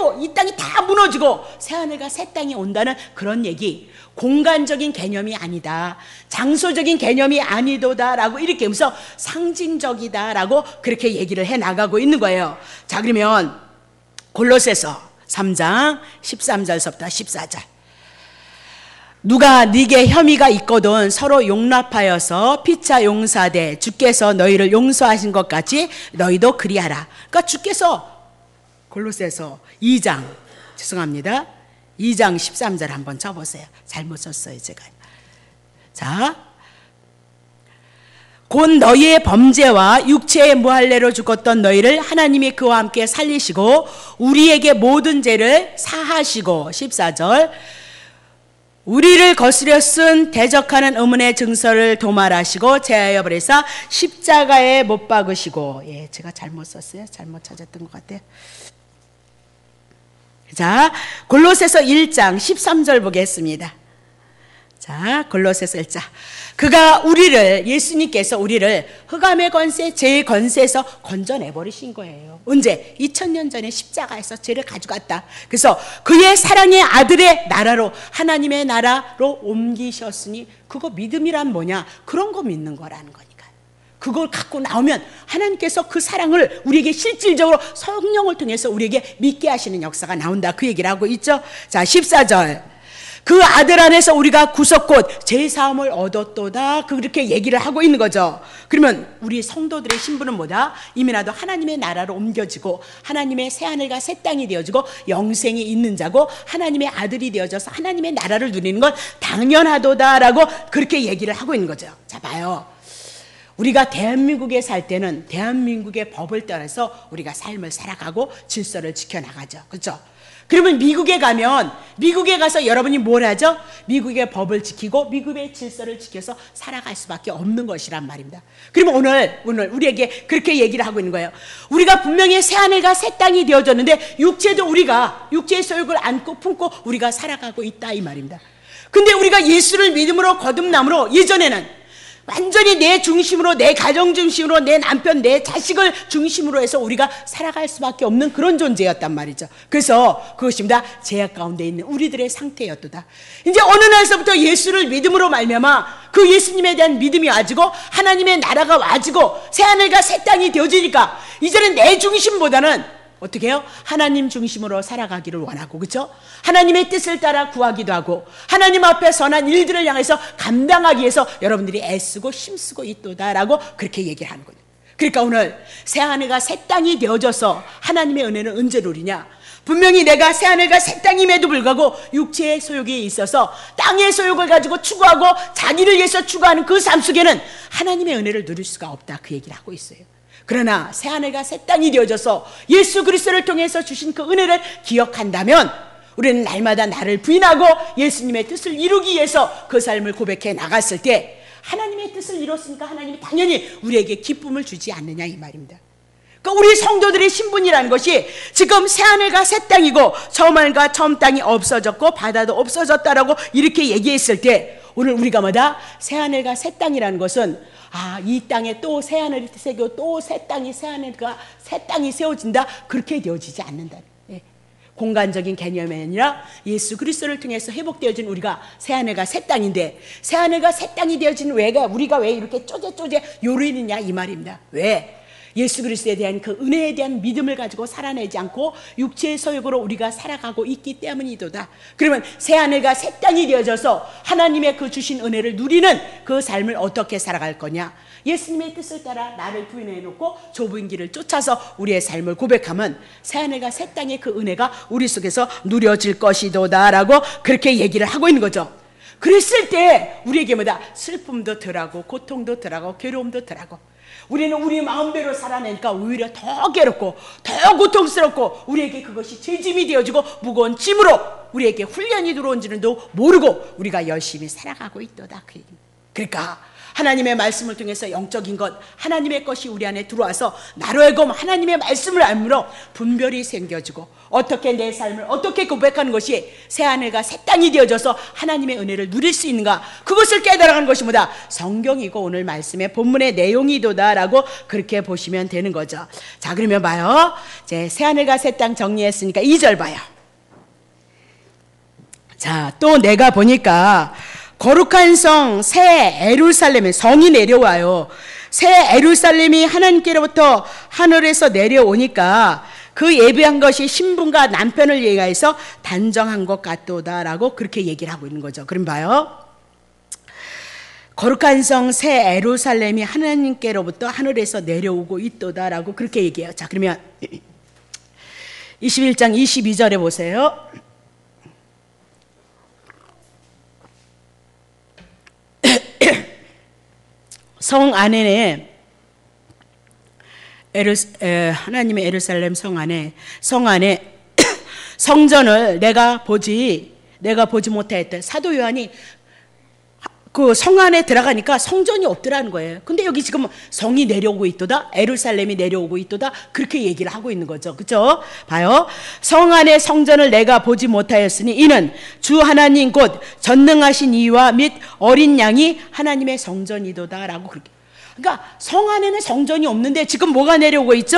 A: 다 무너지고 새하늘과 새 땅이 온다는 그런 얘기, 공간적인 개념이 아니다, 장소적인 개념이 아니도다라고 이렇게 하면서 상징적이다라고 그렇게 얘기를 해 나가고 있는 거예요. 자, 그러면 골로새서 3장 13절서부터 14절. 누가 네게 혐의가 있거든 서로 용납하여서 피차 용서하되 주께서 너희를 용서하신 것 같이 너희도 그리하라. 그러니까 주께서 골로새서 2장 13절 한번 쳐보세요. 잘못 썼어요, 제가. 자, 곧 너희의 범죄와 육체의 무할례로 죽었던 너희를 하나님이 그와 함께 살리시고 우리에게 모든 죄를 사하시고 14절 우리를 거스려 쓴 대적하는 의문의 증서를 도말하시고 제하여 버리사 십자가에 못 박으시고, 예, 제가 잘못 썼어요. 잘못 찾았던 것 같아요. 자, 골로새서 1장 13절 보겠습니다. 자, 골로새서 1장. 그가 우리를, 예수님께서 우리를 흑암의 권세, 죄의 권세에서 건져내버리신 거예요. 언제? 2000년 전에 십자가에서 죄를 가져갔다. 그래서 그의 사랑의 아들의 나라로, 하나님의 나라로 옮기셨으니 그거 믿음이란 뭐냐? 그런 거 믿는 거라는 거니까. 그걸 갖고 나오면 하나님께서 그 사랑을 우리에게 실질적으로 성령을 통해서 우리에게 믿게 하시는 역사가 나온다. 그 얘기를 하고 있죠. 자, 14절. 그 아들 안에서 우리가 구속 곧 죄사함을 얻었도다. 그렇게 얘기를 하고 있는 거죠. 그러면 우리 성도들의 신분은 뭐다? 이미나도 하나님의 나라로 옮겨지고 하나님의 새하늘과 새 땅이 되어지고 영생이 있는 자고 하나님의 아들이 되어져서 하나님의 나라를 누리는 건 당연하도다라고 그렇게 얘기를 하고 있는 거죠. 자, 봐요. 우리가 대한민국에 살 때는 대한민국의 법을 따라서 우리가 삶을 살아가고 질서를 지켜나가죠. 그렇죠? 그러면 미국에 가서 여러분이 뭘 하죠? 미국의 법을 지키고 미국의 질서를 지켜서 살아갈 수밖에 없는 것이란 말입니다. 그러면 오늘 우리에게 그렇게 얘기를 하고 있는 거예요. 우리가 분명히 새하늘과 새 땅이 되어졌는데 육체도 우리가 육체의 소욕을 안고 품고 우리가 살아가고 있다 이 말입니다. 근데 우리가 예수를 믿음으로 거듭남으로 예전에는 완전히 내 중심으로, 내 가정 중심으로, 내 남편, 내 자식을 중심으로 해서 우리가 살아갈 수밖에 없는 그런 존재였단 말이죠. 그래서 그것입니다. 죄악 가운데 있는 우리들의 상태였도다. 이제 어느 날서부터 예수를 믿음으로 말미암아 그 예수님에 대한 믿음이 와지고 하나님의 나라가 와지고 새하늘과 새 땅이 되어지니까 이제는 내 중심보다는 어떻게 해요? 하나님 중심으로 살아가기를 원하고, 그렇죠? 하나님의 뜻을 따라 구하기도 하고 하나님 앞에 선한 일들을 향해서 감당하기 위해서 여러분들이 애쓰고 힘쓰고 있도다라고 그렇게 얘기를 하는 거예요. 그러니까 오늘 새하늘과 새 땅이 되어져서 하나님의 은혜는 언제 누리냐? 분명히 내가 새하늘과 새 땅임에도 불구하고 육체의 소욕이 있어서 땅의 소욕을 가지고 추구하고 자기를 위해서 추구하는 그 삶 속에는 하나님의 은혜를 누릴 수가 없다, 그 얘기를 하고 있어요. 그러나 새하늘과 새 땅이 되어져서 예수 그리스도를 통해서 주신 그 은혜를 기억한다면 우리는 날마다 나를 부인하고 예수님의 뜻을 이루기 위해서 그 삶을 고백해 나갔을 때 하나님의 뜻을 이뤘으니까 하나님이 당연히 우리에게 기쁨을 주지 않느냐 이 말입니다. 그러니까 우리 성도들의 신분이라는 것이 지금 새하늘과 새 땅이고 처음 하늘과 처음 땅이 없어졌고 바다도 없어졌다라고 이렇게 얘기했을 때 오늘 우리가 뭐다? 새하늘과 새 땅이라는 것은 이 땅에 또 새하늘이 새겨 또 새 땅이 새하늘과 새 땅이 세워진다, 그렇게 되어지지 않는다. 예. 공간적인 개념이 아니라 예수 그리스도를 통해서 회복되어진 우리가 새하늘과 새 땅인데, 새하늘과 새 땅이 되어진 우리가 왜 이렇게 쪼재쪼재 요리느냐 이 말입니다. 왜? 예수 그리스도에 대한 그 은혜에 대한 믿음을 가지고 살아내지 않고 육체의 소욕으로 우리가 살아가고 있기 때문이도다. 그러면 새하늘과 새 땅이 되어져서 하나님의 그 주신 은혜를 누리는 그 삶을 어떻게 살아갈 거냐? 예수님의 뜻을 따라 나를 부인해 놓고 좁은 길을 쫓아서 우리의 삶을 고백하면 새하늘과 새 땅의 그 은혜가 우리 속에서 누려질 것이도다 라고 그렇게 얘기를 하고 있는 거죠. 그랬을 때 우리에게 뭐다? 슬픔도 덜하고 고통도 덜하고 괴로움도 덜하고, 우리는 우리 마음대로 살아내니까 오히려 더 괴롭고 더 고통스럽고 우리에게 그것이 죄짐이 되어지고 무거운 짐으로 우리에게 훈련이 들어온 줄도 모르고 우리가 열심히 살아가고 있도다 그 얘기입니다. 그러니까 하나님의 말씀을 통해서 영적인 것, 하나님의 것이 우리 안에 들어와서 나로 하여금 하나님의 말씀을 알므로 분별이 생겨지고 어떻게 내 삶을 어떻게 고백하는 것이 새하늘과 새 땅이 되어져서 하나님의 은혜를 누릴 수 있는가, 그것을 깨달아가는 것이 뭐다? 성경이고 오늘 말씀의 본문의 내용이도다라고 그렇게 보시면 되는 거죠. 자, 그러면 봐요. 이제 새하늘과 새 땅 정리했으니까 2절 봐요. 자, 또 내가 보니까 거룩한 성 새 예루살렘에 성이 내려와요. 새 예루살렘이 하나님께로부터 하늘에서 내려오니까 그 예비한 것이 신부가 남편을 얘기해서 단정한 것 같도다라고 그렇게 얘기를 하고 있는 거죠. 그럼 봐요. 거룩한 성 새 예루살렘이 하나님께로부터 하늘에서 내려오고 있도다라고 그렇게 얘기해요. 자, 그러면 21장 22절에 보세요. 성 안에는 하나님의 예루살렘 성 안에 성전을 내가 보지 못하였다. 사도 요한이 그 성 안에 들어가니까 성전이 없더라는 거예요. 근데 여기 지금 성이 내려오고 있도다, 예루살렘이 내려오고 있도다, 그렇게 얘기를 하고 있는 거죠. 그렇죠? 봐요. 성 안의 성전을 내가 보지 못하였으니 이는 주 하나님 곧 전능하신 이와 및 어린 양이 하나님의 성전이도다라고 그렇게. 그러니까 성 안에는 성전이 없는데 지금 뭐가 내려오고 있죠?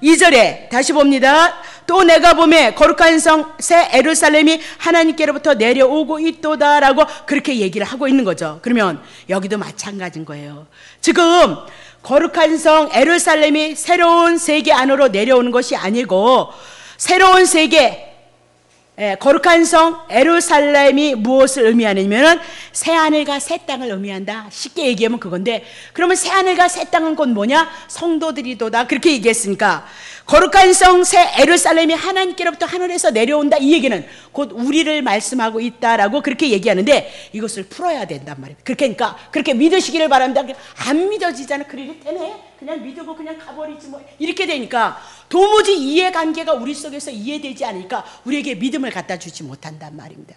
A: 2절에 다시 봅니다. 또 내가 보매 거룩한 성 새 예루살렘이 하나님께로부터 내려오고 있도다라고 그렇게 얘기를 하고 있는 거죠. 그러면 여기도 마찬가지인 거예요. 지금 거룩한 성 예루살렘이 새로운 세계 안으로 내려오는 것이 아니고, 새로운 세계, 거룩한 성 예루살렘이 무엇을 의미하냐면 새하늘과 새 땅을 의미한다. 쉽게 얘기하면 그건데, 그러면 새하늘과 새 땅은 곧 뭐냐? 성도들이도다. 그렇게 얘기했으니까 거룩한 성 새 예루살렘이 하나님께로부터 하늘에서 내려온다, 이 얘기는 곧 우리를 말씀하고 있다라고 그렇게 얘기하는데, 이것을 풀어야 된단 말이에요. 그러니까 그렇게 믿으시기를 바랍니다. 안 믿어지잖아. 그래도 되네, 그냥 믿고 그냥 가버리지 뭐, 이렇게 되니까 도무지 이해관계가 우리 속에서 이해되지 않으니까 우리에게 믿음을 갖다 주지 못한단 말입니다.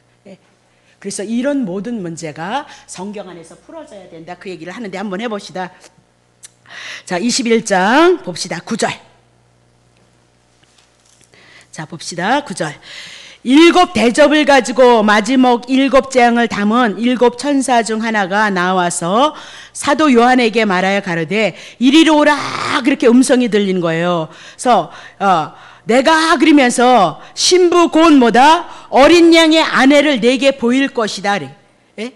A: 그래서 이런 모든 문제가 성경 안에서 풀어져야 된다, 그 얘기를 하는데 한번 해봅시다. 자, 21장 봅시다. 9절. 자, 봅시다. 9절. 7 대접을 가지고 마지막 7 재앙을 담은 7 천사 중 하나가 나와서 사도 요한에게 말하여 가로되 이리로 오라, 그렇게 음성이 들리는 거예요. 그래서 내가 그러면서 신부 곧 뭐다? 어린 양의 아내를 내게 보일 것이다. 예?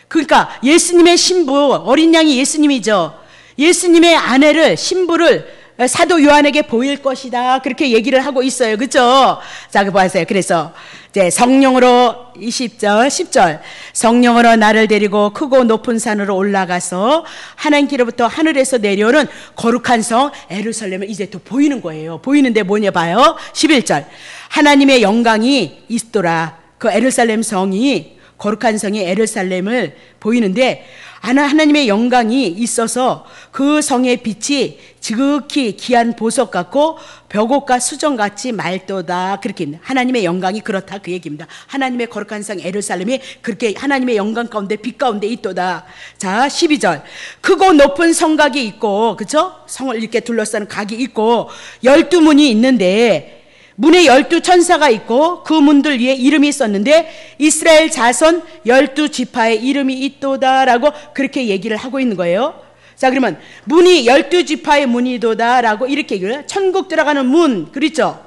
A: 그러니까 예수님의 신부, 어린 양이 예수님이죠. 예수님의 아내를, 신부를 사도 요한에게 보일 것이다, 그렇게 얘기를 하고 있어요. 그렇죠? 자, 그 보세요. 그래서 이제 성령으로 10절 성령으로 나를 데리고 크고 높은 산으로 올라가서 하나님께로부터 하늘에서 내려오는 거룩한 성 예루살렘을 이제 또 보이는 거예요. 보이는데 뭐냐 봐요. 11절 하나님의 영광이 있더라. 그 예루살렘 성이, 거룩한 성이 예루살렘을 보이는데 하나님의 영광이 있어서 그 성의 빛이 지극히 귀한 보석 같고 벽옥과 수정같이 맑도다, 그렇게 하나님의 영광이 그렇다, 그 얘기입니다. 하나님의 거룩한 성 예루살렘이 그렇게 하나님의 영광 가운데 빛 가운데 있도다. 자, 12절 크고 높은 성각이 있고, 그렇죠? 성을 이렇게 둘러싸는 각이 있고 12문이 있는데 문에 12 천사가 있고 그 문들 위에 이름이 있었는데 이스라엘 자손 12지파의 이름이 있도다라고 그렇게 얘기를 하고 있는 거예요. 자, 그러면 문이 12지파의 문이도다라고 이렇게 얘기를 해요. 천국 들어가는 문, 그렇죠?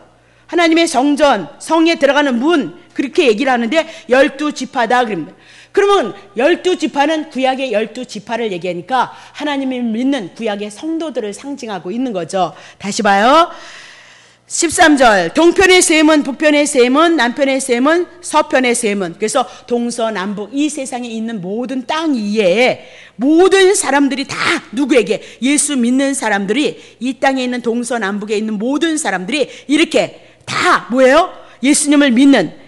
A: 하나님의 성전, 성에 들어가는 문, 그렇게 얘기를 하는데 12지파다 그럽니다. 그러면 12지파는 구약의 12지파를 얘기하니까 하나님을 믿는 구약의 성도들을 상징하고 있는 거죠. 다시 봐요. 13절, 동편의 셈은, 북편의 셈은, 남편의 셈은, 서편의 셈은. 그래서 동서남북 이 세상에 있는 모든 땅 이외에 모든 사람들이 다 누구에게? 예수 믿는 사람들이, 이 땅에 있는 동서남북에 있는 모든 사람들이 이렇게 다 뭐예요? 예수님을 믿는,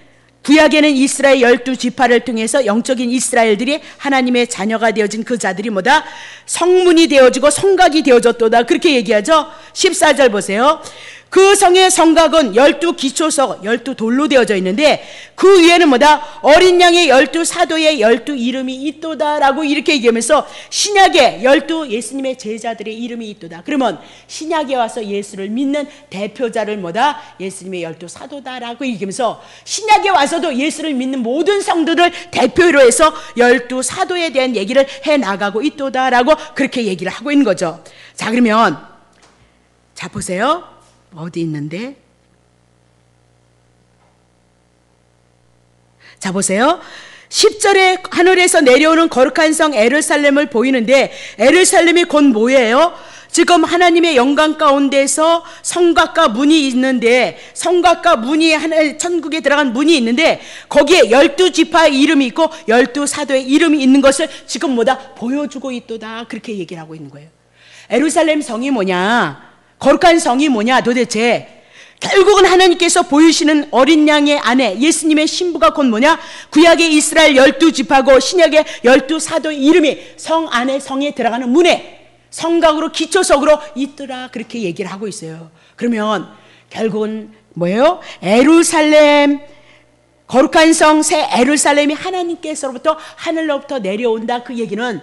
A: 구약에는 이스라엘 12지파를 통해서 영적인 이스라엘들이 하나님의 자녀가 되어진 그 자들이 뭐다? 성문이 되어지고 성곽이 되어졌도다. 그렇게 얘기하죠. 14절 보세요. 그 성의 성곽은 12기초석, 12돌로 되어져 있는데 그 위에는 뭐다? 어린 양의 12사도의 12이름이 있도다라고 이렇게 얘기하면서 신약에 12 예수님의 제자들의 이름이 있도다. 그러면 신약에 와서 예수를 믿는 대표자를 뭐다? 예수님의 12사도다라고 얘기하면서 신약에 와서도 예수를 믿는 모든 성도들 대표로 해서 12사도에 대한 얘기를 해나가고 있도다라고 그렇게 얘기를 하고 있는 거죠. 자, 그러면 자 보세요. 어디 있는데? 자 보세요. 10절에 하늘에서 내려오는 거룩한 성 예루살렘을 보이는데 예루살렘이 곧 뭐예요? 지금 하나님의 영광 가운데서 성곽과 문이 있는데 성곽과 문이 하늘 천국에 들어간 문이 있는데 거기에 12지파의 이름이 있고 12사도의 이름이 있는 것을 지금 뭐다? 보여주고 있도다. 그렇게 얘기를 하고 있는 거예요. 예루살렘 성이 뭐냐? 거룩한 성이 뭐냐 도대체? 결국은 하나님께서 보이시는 어린 양의 아내 예수님의 신부가 곧 뭐냐? 구약의 이스라엘 12지파고 신약의 12사도의 이름이 성 안에 성에 들어가는 문에 성곽으로 기초석으로 있더라. 그렇게 얘기를 하고 있어요. 그러면 결국은 뭐예요? 예루살렘 거룩한 성 새 예루살렘이 하나님께서로부터 하늘로부터 내려온다. 그 얘기는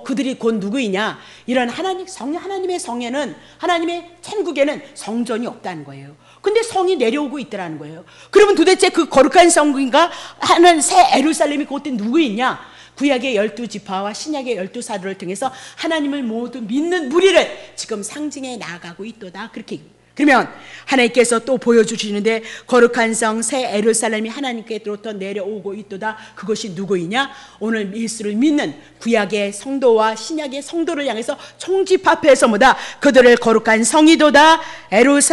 A: 그들이 곧 누구이냐? 이런 하나님의 성에는 하나님의 천국에는 성전이 없다는 거예요. 근데 성이 내려오고 있더라는 거예요. 그러면 도대체 그 거룩한 성인가 하는 새 예루살렘이 그때 누구이냐? 구약의 12지파와 신약의 12사도를 통해서 하나님을 모두 믿는 무리를 지금 상징해 나아가고 있도다. 그렇게. 그러면 하나님께서 또 보여주시는데 거룩한 성 새 예루살렘이 하나님께로부터 내려오고 있도다. 그것이 누구이냐? 오늘 예수를 믿는 구약의 성도와 신약의 성도를 향해서 총집합해서 뭐다? 그들을 거룩한 성이도다,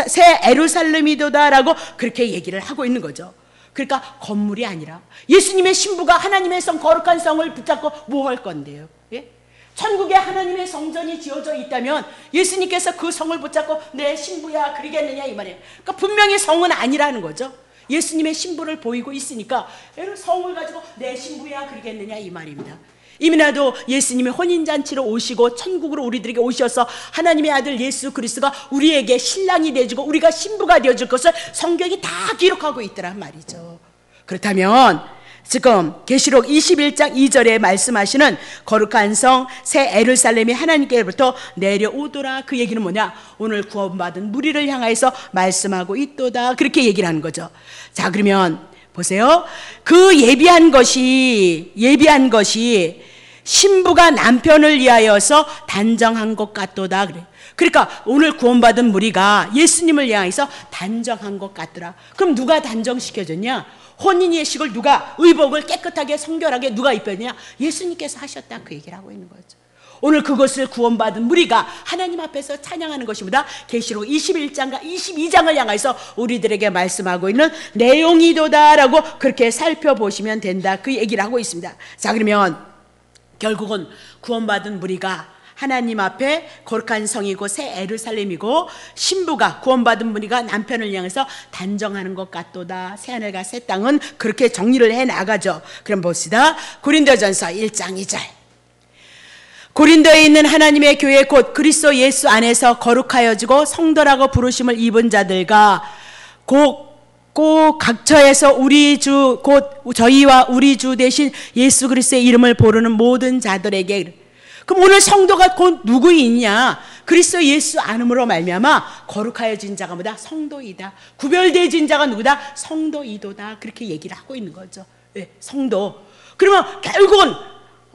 A: 새 예루살렘이도다 라고 그렇게 얘기를 하고 있는 거죠. 그러니까 건물이 아니라 예수님의 신부가 하나님의 성 거룩한 성을 붙잡고 뭐 할 건데요? 예? 천국에 하나님의 성전이 지어져 있다면 예수님께서 그 성을 붙잡고 내 신부야 그러겠느냐 이 말이에요. 그러니까 분명히 성은 아니라는 거죠. 예수님의 신부를 보이고 있으니까 성을 가지고 내 신부야 그러겠느냐 이 말입니다. 이미나도 예수님이 혼인잔치로 오시고 천국으로 우리들에게 오셔서 하나님의 아들 예수 그리스도가 우리에게 신랑이 되어주고 우리가 신부가 되어줄 것을 성경이 다 기록하고 있더란 말이죠. 그렇다면 지금 계시록 21장 2절에 말씀하시는 거룩한 성 새 예루살렘이 하나님께로부터 내려오더라. 그 얘기는 뭐냐? 오늘 구원받은 무리를 향해서 말씀하고 있도다. 그렇게 얘기를 하는 거죠. 자, 그러면 보세요. 그 예비한 것이 신부가 남편을 위하여서 단정한 것 같도다. 그래. 그러니까 오늘 구원받은 무리가 예수님을 향해서 단정한 것 같더라. 그럼 누가 단정시켜줬냐? 혼인 예식을 누가 의복을 깨끗하게 성결하게 누가 입혔냐? 예수님께서 하셨다. 그 얘기를 하고 있는 거죠. 오늘 그것을 구원받은 무리가 하나님 앞에서 찬양하는 것이보다 계시록 21장과 22장을 향해서 우리들에게 말씀하고 있는 내용이도다라고 그렇게 살펴보시면 된다. 그 얘기를 하고 있습니다. 자, 그러면 결국은 구원받은 무리가 하나님 앞에 거룩한 성이고 새 예루살렘이고 신부가 구원받은 무리가 남편을 향해서 단정하는 것 같도다. 새하늘과 새 땅은 그렇게 정리를 해 나가죠. 그럼 봅시다. 고린도전서 1장 2절. 고린도에 있는 하나님의 교회 곧 그리스도 예수 안에서 거룩하여지고 성도라고 부르심을 입은 자들과 곧 각처에서 우리 주 곧 저희와 우리 주 대신 예수 그리스도의 이름을 부르는 모든 자들에게. 그럼 오늘 성도가 곧 누구이냐? 그리스도 예수 안음으로 말미암아 거룩하여진 자가 뭐다? 성도이다. 구별되어진 자가 누구다? 성도이도다. 그렇게 얘기를 하고 있는 거죠. 네, 성도. 그러면 결국은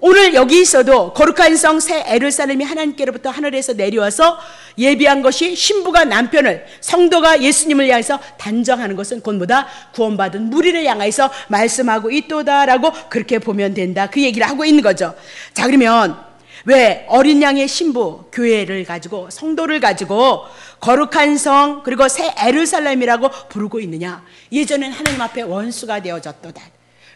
A: 오늘 여기 있어도 거룩한 성 새 예루살렘이 하나님께로부터 하늘에서 내려와서 예비한 것이 신부가 남편을, 성도가 예수님을 향해서 단정하는 것은 곧 뭐다? 구원받은 무리를 향해서 말씀하고 있도다라고 그렇게 보면 된다, 그 얘기를 하고 있는 거죠. 자, 그러면 왜 어린 양의 신부, 교회를 가지고, 성도를 가지고 거룩한 성 그리고 새 예루살렘이라고 부르고 있느냐? 예전엔 하나님 앞에 원수가 되어졌도다.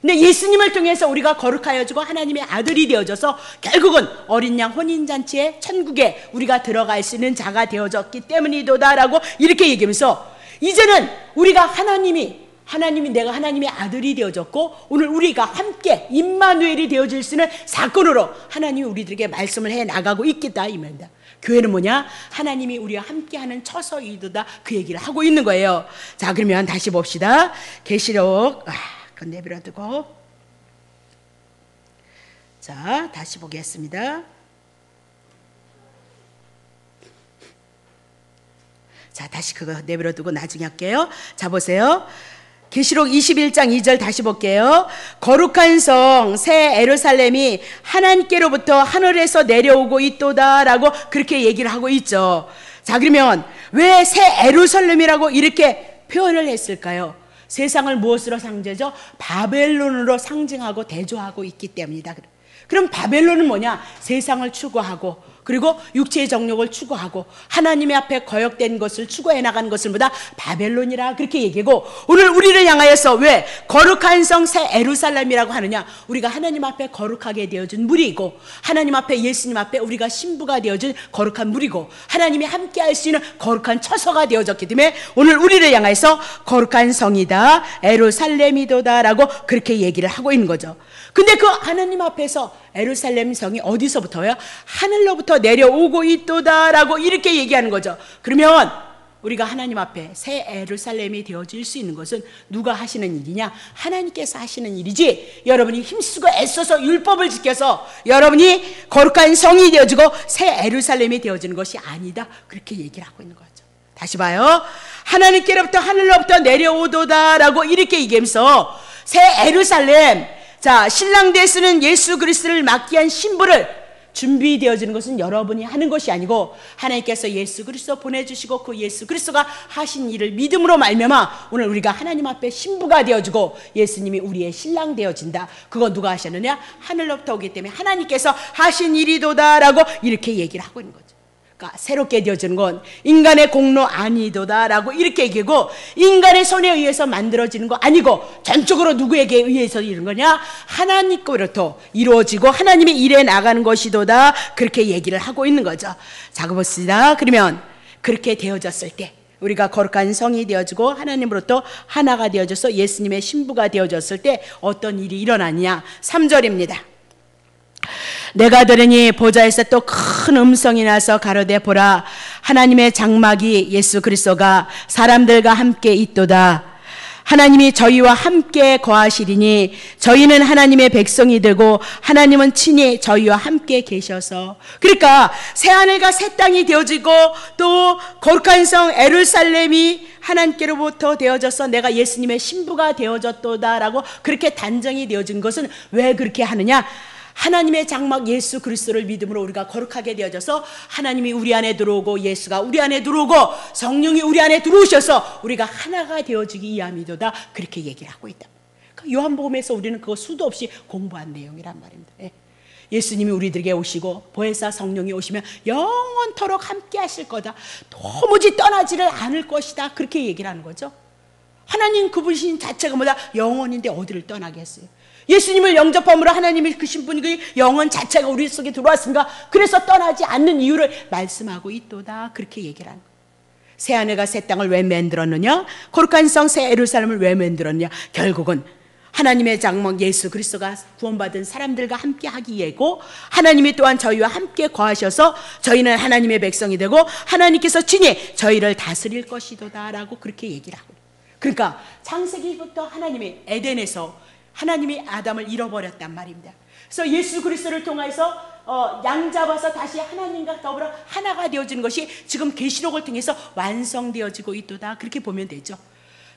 A: 근데 예수님을 통해서 우리가 거룩하여지고 하나님의 아들이 되어져서 결국은 어린 양 혼인잔치에 천국에 우리가 들어갈 수 있는 자가 되어졌기 때문이도다라고 이렇게 얘기하면서, 이제는 우리가 하나님이 내가 하나님의 아들이 되어졌고 오늘 우리가 함께 임마누엘이 되어질 수 있는 사건으로 하나님이 우리들에게 말씀을 해 나가고 있겠다 이 말입니다. 교회는 뭐냐? 하나님이 우리와 함께하는 처소이도다, 그 얘기를 하고 있는 거예요. 자, 그러면 다시 봅시다. 계시록 그건 내버려두고, 자, 다시 보겠습니다. 자, 다시 그거 내버려두고 나중에 할게요. 자, 보세요. 계시록 21장 2절 다시 볼게요. 거룩한 성 새 예루살렘이 하나님께로부터 하늘에서 내려오고 있도다라고 그렇게 얘기를 하고 있죠. 자, 그러면 왜 새 예루살렘이라고 이렇게 표현을 했을까요? 세상을 무엇으로 상징하죠? 바벨론으로 상징하고 대조하고 있기 때문이다. 그럼 바벨론은 뭐냐? 세상을 추구하고 그리고 육체의 정욕을 추구하고 하나님의 앞에 거역된 것을 추구해 나가는 것을 보다 바벨론이라 그렇게 얘기하고, 오늘 우리를 향하여서 왜 거룩한 성 새 예루살렘이라고 하느냐? 우리가 하나님 앞에 거룩하게 되어준 무리이고 하나님 앞에, 예수님 앞에 우리가 신부가 되어준 거룩한 무리고 하나님이 함께 할 수 있는 거룩한 처소가 되어졌기 때문에 오늘 우리를 향해서 거룩한 성이다, 예루살렘이도다 라고 그렇게 얘기를 하고 있는 거죠. 근데 그 하나님 앞에서 예루살렘 성이 어디서부터요? 하늘로부터 내려오고 있도다라고 이렇게 얘기하는 거죠. 그러면 우리가 하나님 앞에 새 예루살렘이 되어질 수 있는 것은 누가 하시는 일이냐? 하나님께서 하시는 일이지, 여러분이 힘쓰고 애써서 율법을 지켜서 여러분이 거룩한 성이 되어지고 새 예루살렘이 되어지는 것이 아니다, 그렇게 얘기를 하고 있는 거죠. 다시 봐요. 하나님께로부터 하늘로부터 내려오도다라고 이렇게 얘기하면서 새 예루살렘, 자, 신랑 되시는 예수 그리스도를 맞기 위한 신부를 준비되어지는 것은 여러분이 하는 것이 아니고 하나님께서 예수 그리스도 보내주시고 그 예수 그리스도가 하신 일을 믿음으로 말미암아 오늘 우리가 하나님 앞에 신부가 되어지고 예수님이 우리의 신랑 되어진다. 그거 누가 하셨느냐? 하늘로부터 오기 때문에 하나님께서 하신 일이도다라고 이렇게 얘기를 하고 있는 거죠. 그러니까 새롭게 되어지는 건 인간의 공로 아니도다라고 이렇게 얘기하고, 인간의 손에 의해서 만들어지는 거 아니고 전적으로 누구에게 의해서 이런 거냐? 하나님께로부터 이루어지고 하나님이 일해 나가는 것이도다, 그렇게 얘기를 하고 있는 거죠. 자, 봅시다. 그러면 그렇게 되어졌을 때 우리가 거룩한 성이 되어지고 하나님으로부터 하나가 되어져서 예수님의 신부가 되어졌을 때 어떤 일이 일어나냐? 3절입니다. 내가 들으니 보좌에서 또 큰 음성이 나서 가로되 보라, 하나님의 장막이 예수 그리스도가 사람들과 함께 있도다. 하나님이 저희와 함께 거하시리니 저희는 하나님의 백성이 되고 하나님은 친히 저희와 함께 계셔서. 그러니까 새하늘과 새 땅이 되어지고 또 거룩한 성 예루살렘이 하나님께로부터 되어져서 내가 예수님의 신부가 되어졌도다라고 그렇게 단정이 되어진 것은 왜 그렇게 하느냐? 하나님의 장막 예수 그리스도를 믿음으로 우리가 거룩하게 되어져서 하나님이 우리 안에 들어오고 예수가 우리 안에 들어오고 성령이 우리 안에 들어오셔서 우리가 하나가 되어지기 위함이도다, 그렇게 얘기를 하고 있다. 요한복음에서 우리는 그거 수도 없이 공부한 내용이란 말입니다. 예수님이 우리들에게 오시고 보혜사 성령이 오시면 영원토록 함께 하실 거다, 도무지 떠나지를 않을 것이다, 그렇게 얘기를 하는 거죠. 하나님 그분신 자체가 뭐다? 영원인데 어디를 떠나겠어요? 예수님을 영접함으로 하나님이 그 신분이 영혼 자체가 우리 속에 들어왔습니다. 그래서 떠나지 않는 이유를 말씀하고 있도다, 그렇게 얘기를 하는 거예요. 새하늘과 새 땅을 왜 만들었느냐? 거룩한 성 새 예루살렘을 왜 만들었느냐? 결국은 하나님의 장막 예수 그리스도가 구원받은 사람들과 함께 하기 위해고, 하나님이 또한 저희와 함께 거하셔서 저희는 하나님의 백성이 되고 하나님께서 친히 저희를 다스릴 것이도다라고 그렇게 얘기를 하고, 그러니까 창세기부터 하나님이 에덴에서 하나님이 아담을 잃어버렸단 말입니다. 그래서 예수 그리스도를 통해서 양 잡아서 다시 하나님과 더불어 하나가 되어지는 것이 지금 계시록을 통해서 완성되어지고 있도다, 그렇게 보면 되죠.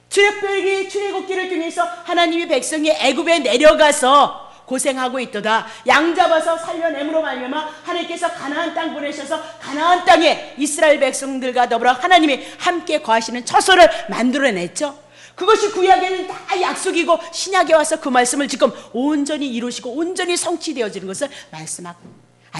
A: 출애굽기를 통해서 하나님의 백성이 애굽에 내려가서 고생하고 있도다. 양 잡아서 살려냄으로 말미암아 하나님께서 가나안 땅 보내셔서 가나안 땅에 이스라엘 백성들과 더불어 하나님이 함께 거하시는 처소를 만들어냈죠. 그것이 구약에는 다 약속이고 신약에 와서 그 말씀을 지금 온전히 이루시고 온전히 성취되어지는 것을 말씀하고,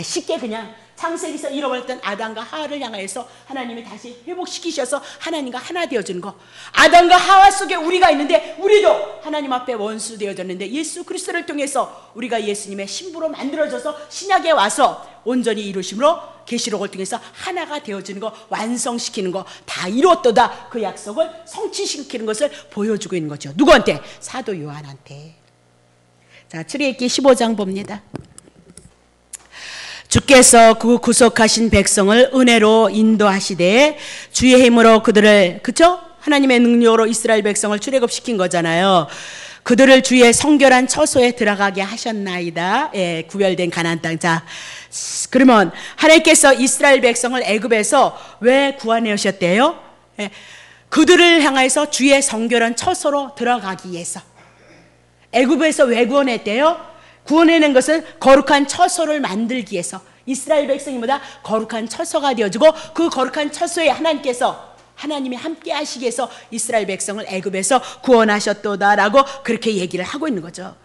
A: 쉽게 그냥 창세기에서 잃어버렸던 아담과 하와를 향하여서 하나님이 다시 회복시키셔서 하나님과 하나 되어주는 거. 아담과 하와 속에 우리가 있는데 우리도 하나님 앞에 원수 되어졌는데 예수 그리스도를 통해서 우리가 예수님의 신부로 만들어져서 신약에 와서 온전히 이루심으로 계시록을 통해서 하나가 되어지는 거, 완성시키는 거 다 이루었도다. 그 약속을 성취시키는 것을 보여주고 있는 거죠. 누구한테? 사도 요한한테. 자, 출애굽기 15장 봅니다. 주께서 그 구속하신 백성을 은혜로 인도하시되 주의 힘으로 그들을, 그쵸? 하나님의 능력으로 이스라엘 백성을 출애굽시킨 거잖아요. 그들을 주의 성결한 처소에 들어가게 하셨나이다. 예, 구별된 가나안 땅. 자, 그러면 하나님께서 이스라엘 백성을 애굽에서 왜 구원하셨대요? 예, 그들을 향해서 주의 성결한 처소로 들어가기 위해서. 애굽에서 왜 구원했대요? 구원해낸 것은 거룩한 처소를 만들기 위해서. 이스라엘 백성이보다 거룩한 처소가 되어지고 그 거룩한 처소에 하나님께서 하나님이 함께 하시기 위해서 이스라엘 백성을 애굽에서 구원하셨도다라고 그렇게 얘기를 하고 있는 거죠.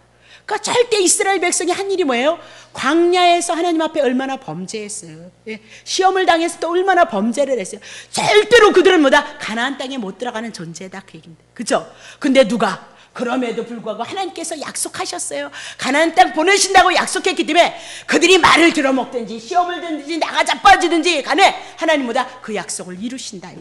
A: 그러니까 절대 이스라엘 백성이 한 일이 뭐예요? 광야에서 하나님 앞에 얼마나 범죄했어요. 예, 시험을 당해서 또 얼마나 범죄를 했어요. 절대로 그들은 뭐다? 가나안 땅에 못 들어가는 존재다, 그 얘기입니다. 그죠? 근데 누가? 그럼에도 불구하고 하나님께서 약속하셨어요. 가나안 땅 보내신다고 약속했기 때문에 그들이 말을 들어먹든지 시험을 듣든지 나가 자빠지든지 간에 하나님보다 그 약속을 이루신다.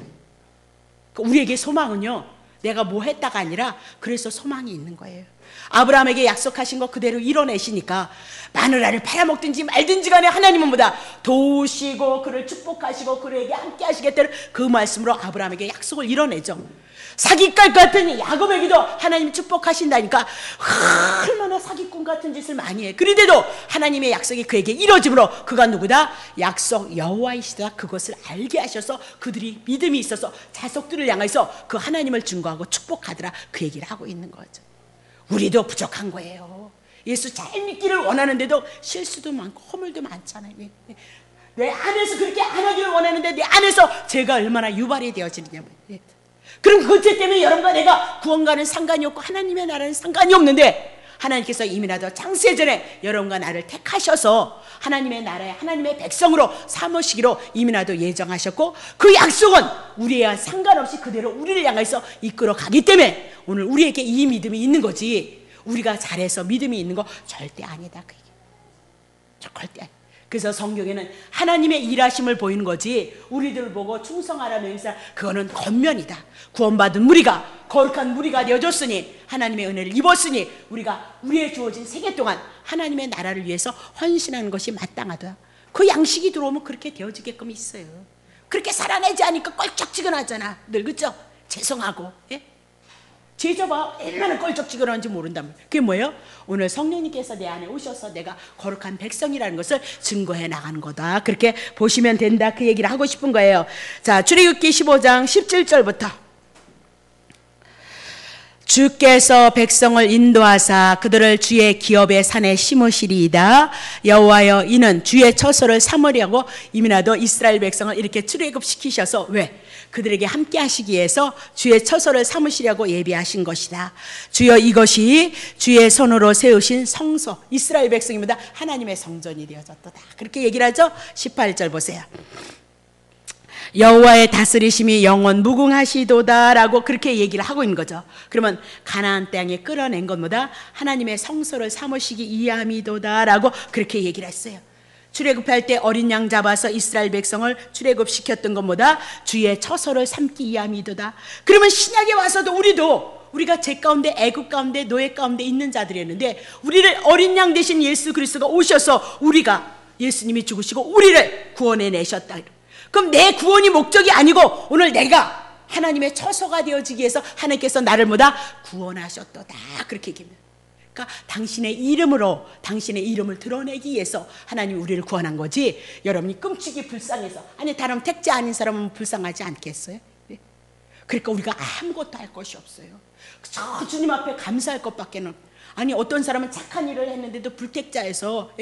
A: 우리에게 소망은요, 내가 뭐 했다가 아니라 그래서 소망이 있는 거예요. 아브라함에게 약속하신 거 그대로 이뤄내시니까 마누라를 팔아먹든지 말든지 간에 하나님은 뭐다? 도우시고 그를 축복하시고 그에게 함께 하시겠다는 그 말씀으로 아브라함에게 약속을 이뤄내죠. 사기꾼 같은 야곱에게도 하나님이 축복하신다니까 얼마나 사기꾼 같은 짓을 많이 해. 그런데도 하나님의 약속이 그에게 이루어짐으로 그가 누구다? 약속 여호와이시다. 그것을 알게 하셔서 그들이 믿음이 있어서 자손들을 향해서 그 하나님을 증거하고 축복하더라. 그 얘기를 하고 있는 거죠. 우리도 부족한 거예요. 예수 잘 믿기를 원하는데도 실수도 많고 허물도 많잖아요. 내 안에서 그렇게 안 하기를 원하는데 내 안에서 죄가 얼마나 유발이 되어지느냐. 그럼 그것 때문에 여러분과 내가 구원과는 상관이 없고 하나님의 나라는 상관이 없는데 하나님께서 이미라도 창세전에 여러분과 나를 택하셔서 하나님의 나라에 하나님의 백성으로 삼으시기로 이미라도 예정하셨고 그 약속은 우리와 상관없이 그대로 우리를 향해서 이끌어 가기 때문에 오늘 우리에게 이 믿음이 있는 거지, 우리가 잘해서 믿음이 있는 거 절대 아니다. 그 얘기. 절대 아니다. 그래서 성경에는 하나님의 일하심을 보이는 거지 우리들 보고 충성하라 명사, 그거는 겉면이다. 구원받은 무리가 거룩한 무리가 되어졌으니 하나님의 은혜를 입었으니 우리가 우리의 주어진 세계 동안 하나님의 나라를 위해서 헌신하는 것이 마땅하다. 그 양식이 들어오면 그렇게 되어지게끔 있어요. 그렇게 살아내지 않으니까 껄쩍지근하잖아 늘. 그죠? 죄송하고. 예? 제자가 얼마나 껄쩍지근한지 모른다면 그게 뭐예요? 오늘 성령님께서 내 안에 오셔서 내가 거룩한 백성이라는 것을 증거해 나가는 거다. 그렇게 보시면 된다. 그 얘기를 하고 싶은 거예요. 자, 출애굽기 15장 17절부터 주께서 백성을 인도하사 그들을 주의 기업의 산에 심으시리이다. 여호와여 이는 주의 처소를 삼으려고 이미나도 이스라엘 백성을 이렇게 출애굽시키셔서 왜? 그들에게 함께 하시기 위해서 주의 처소를 삼으시려고 예비하신 것이다. 주여 이것이 주의 손으로 세우신 성소, 이스라엘 백성입니다. 하나님의 성전이 되어졌도다. 그렇게 얘기를 하죠. 18절 보세요. 여호와의 다스리심이 영원 무궁하시도다라고 그렇게 얘기를 하고 있는 거죠. 그러면 가나안 땅에 끌어낸 것보다 하나님의 성소를 삼으시기 이함이도다라고 그렇게 얘기를 했어요. 출애굽할 때 어린 양 잡아서 이스라엘 백성을 출애굽시켰던 것보다 주의 처소를 삼기 이함이도다. 그러면 신약에 와서도 우리가 죄 가운데 애굽 가운데 노예 가운데 있는 자들이었는데 우리를 어린 양 대신 예수 그리스도가 오셔서 우리가 예수님이 죽으시고 우리를 구원해 내셨다. 그럼 내 구원이 목적이 아니고 오늘 내가 하나님의 처소가 되어지기 위해서 하나님께서 나를 뭐다? 구원하셨도다. 그렇게 얘기합니다. 그러니까 당신의 이름을 드러내기 위해서 하나님이 우리를 구원한 거지 여러분이 끔찍이 불쌍해서 아니 다른 택자 아닌 사람은 불쌍하지 않겠어요? 그러니까 우리가 아무것도 할 것이 없어요. 저 주님 앞에 감사할 것밖에는 아니 어떤 사람은 착한 일을 했는데도 불택자에서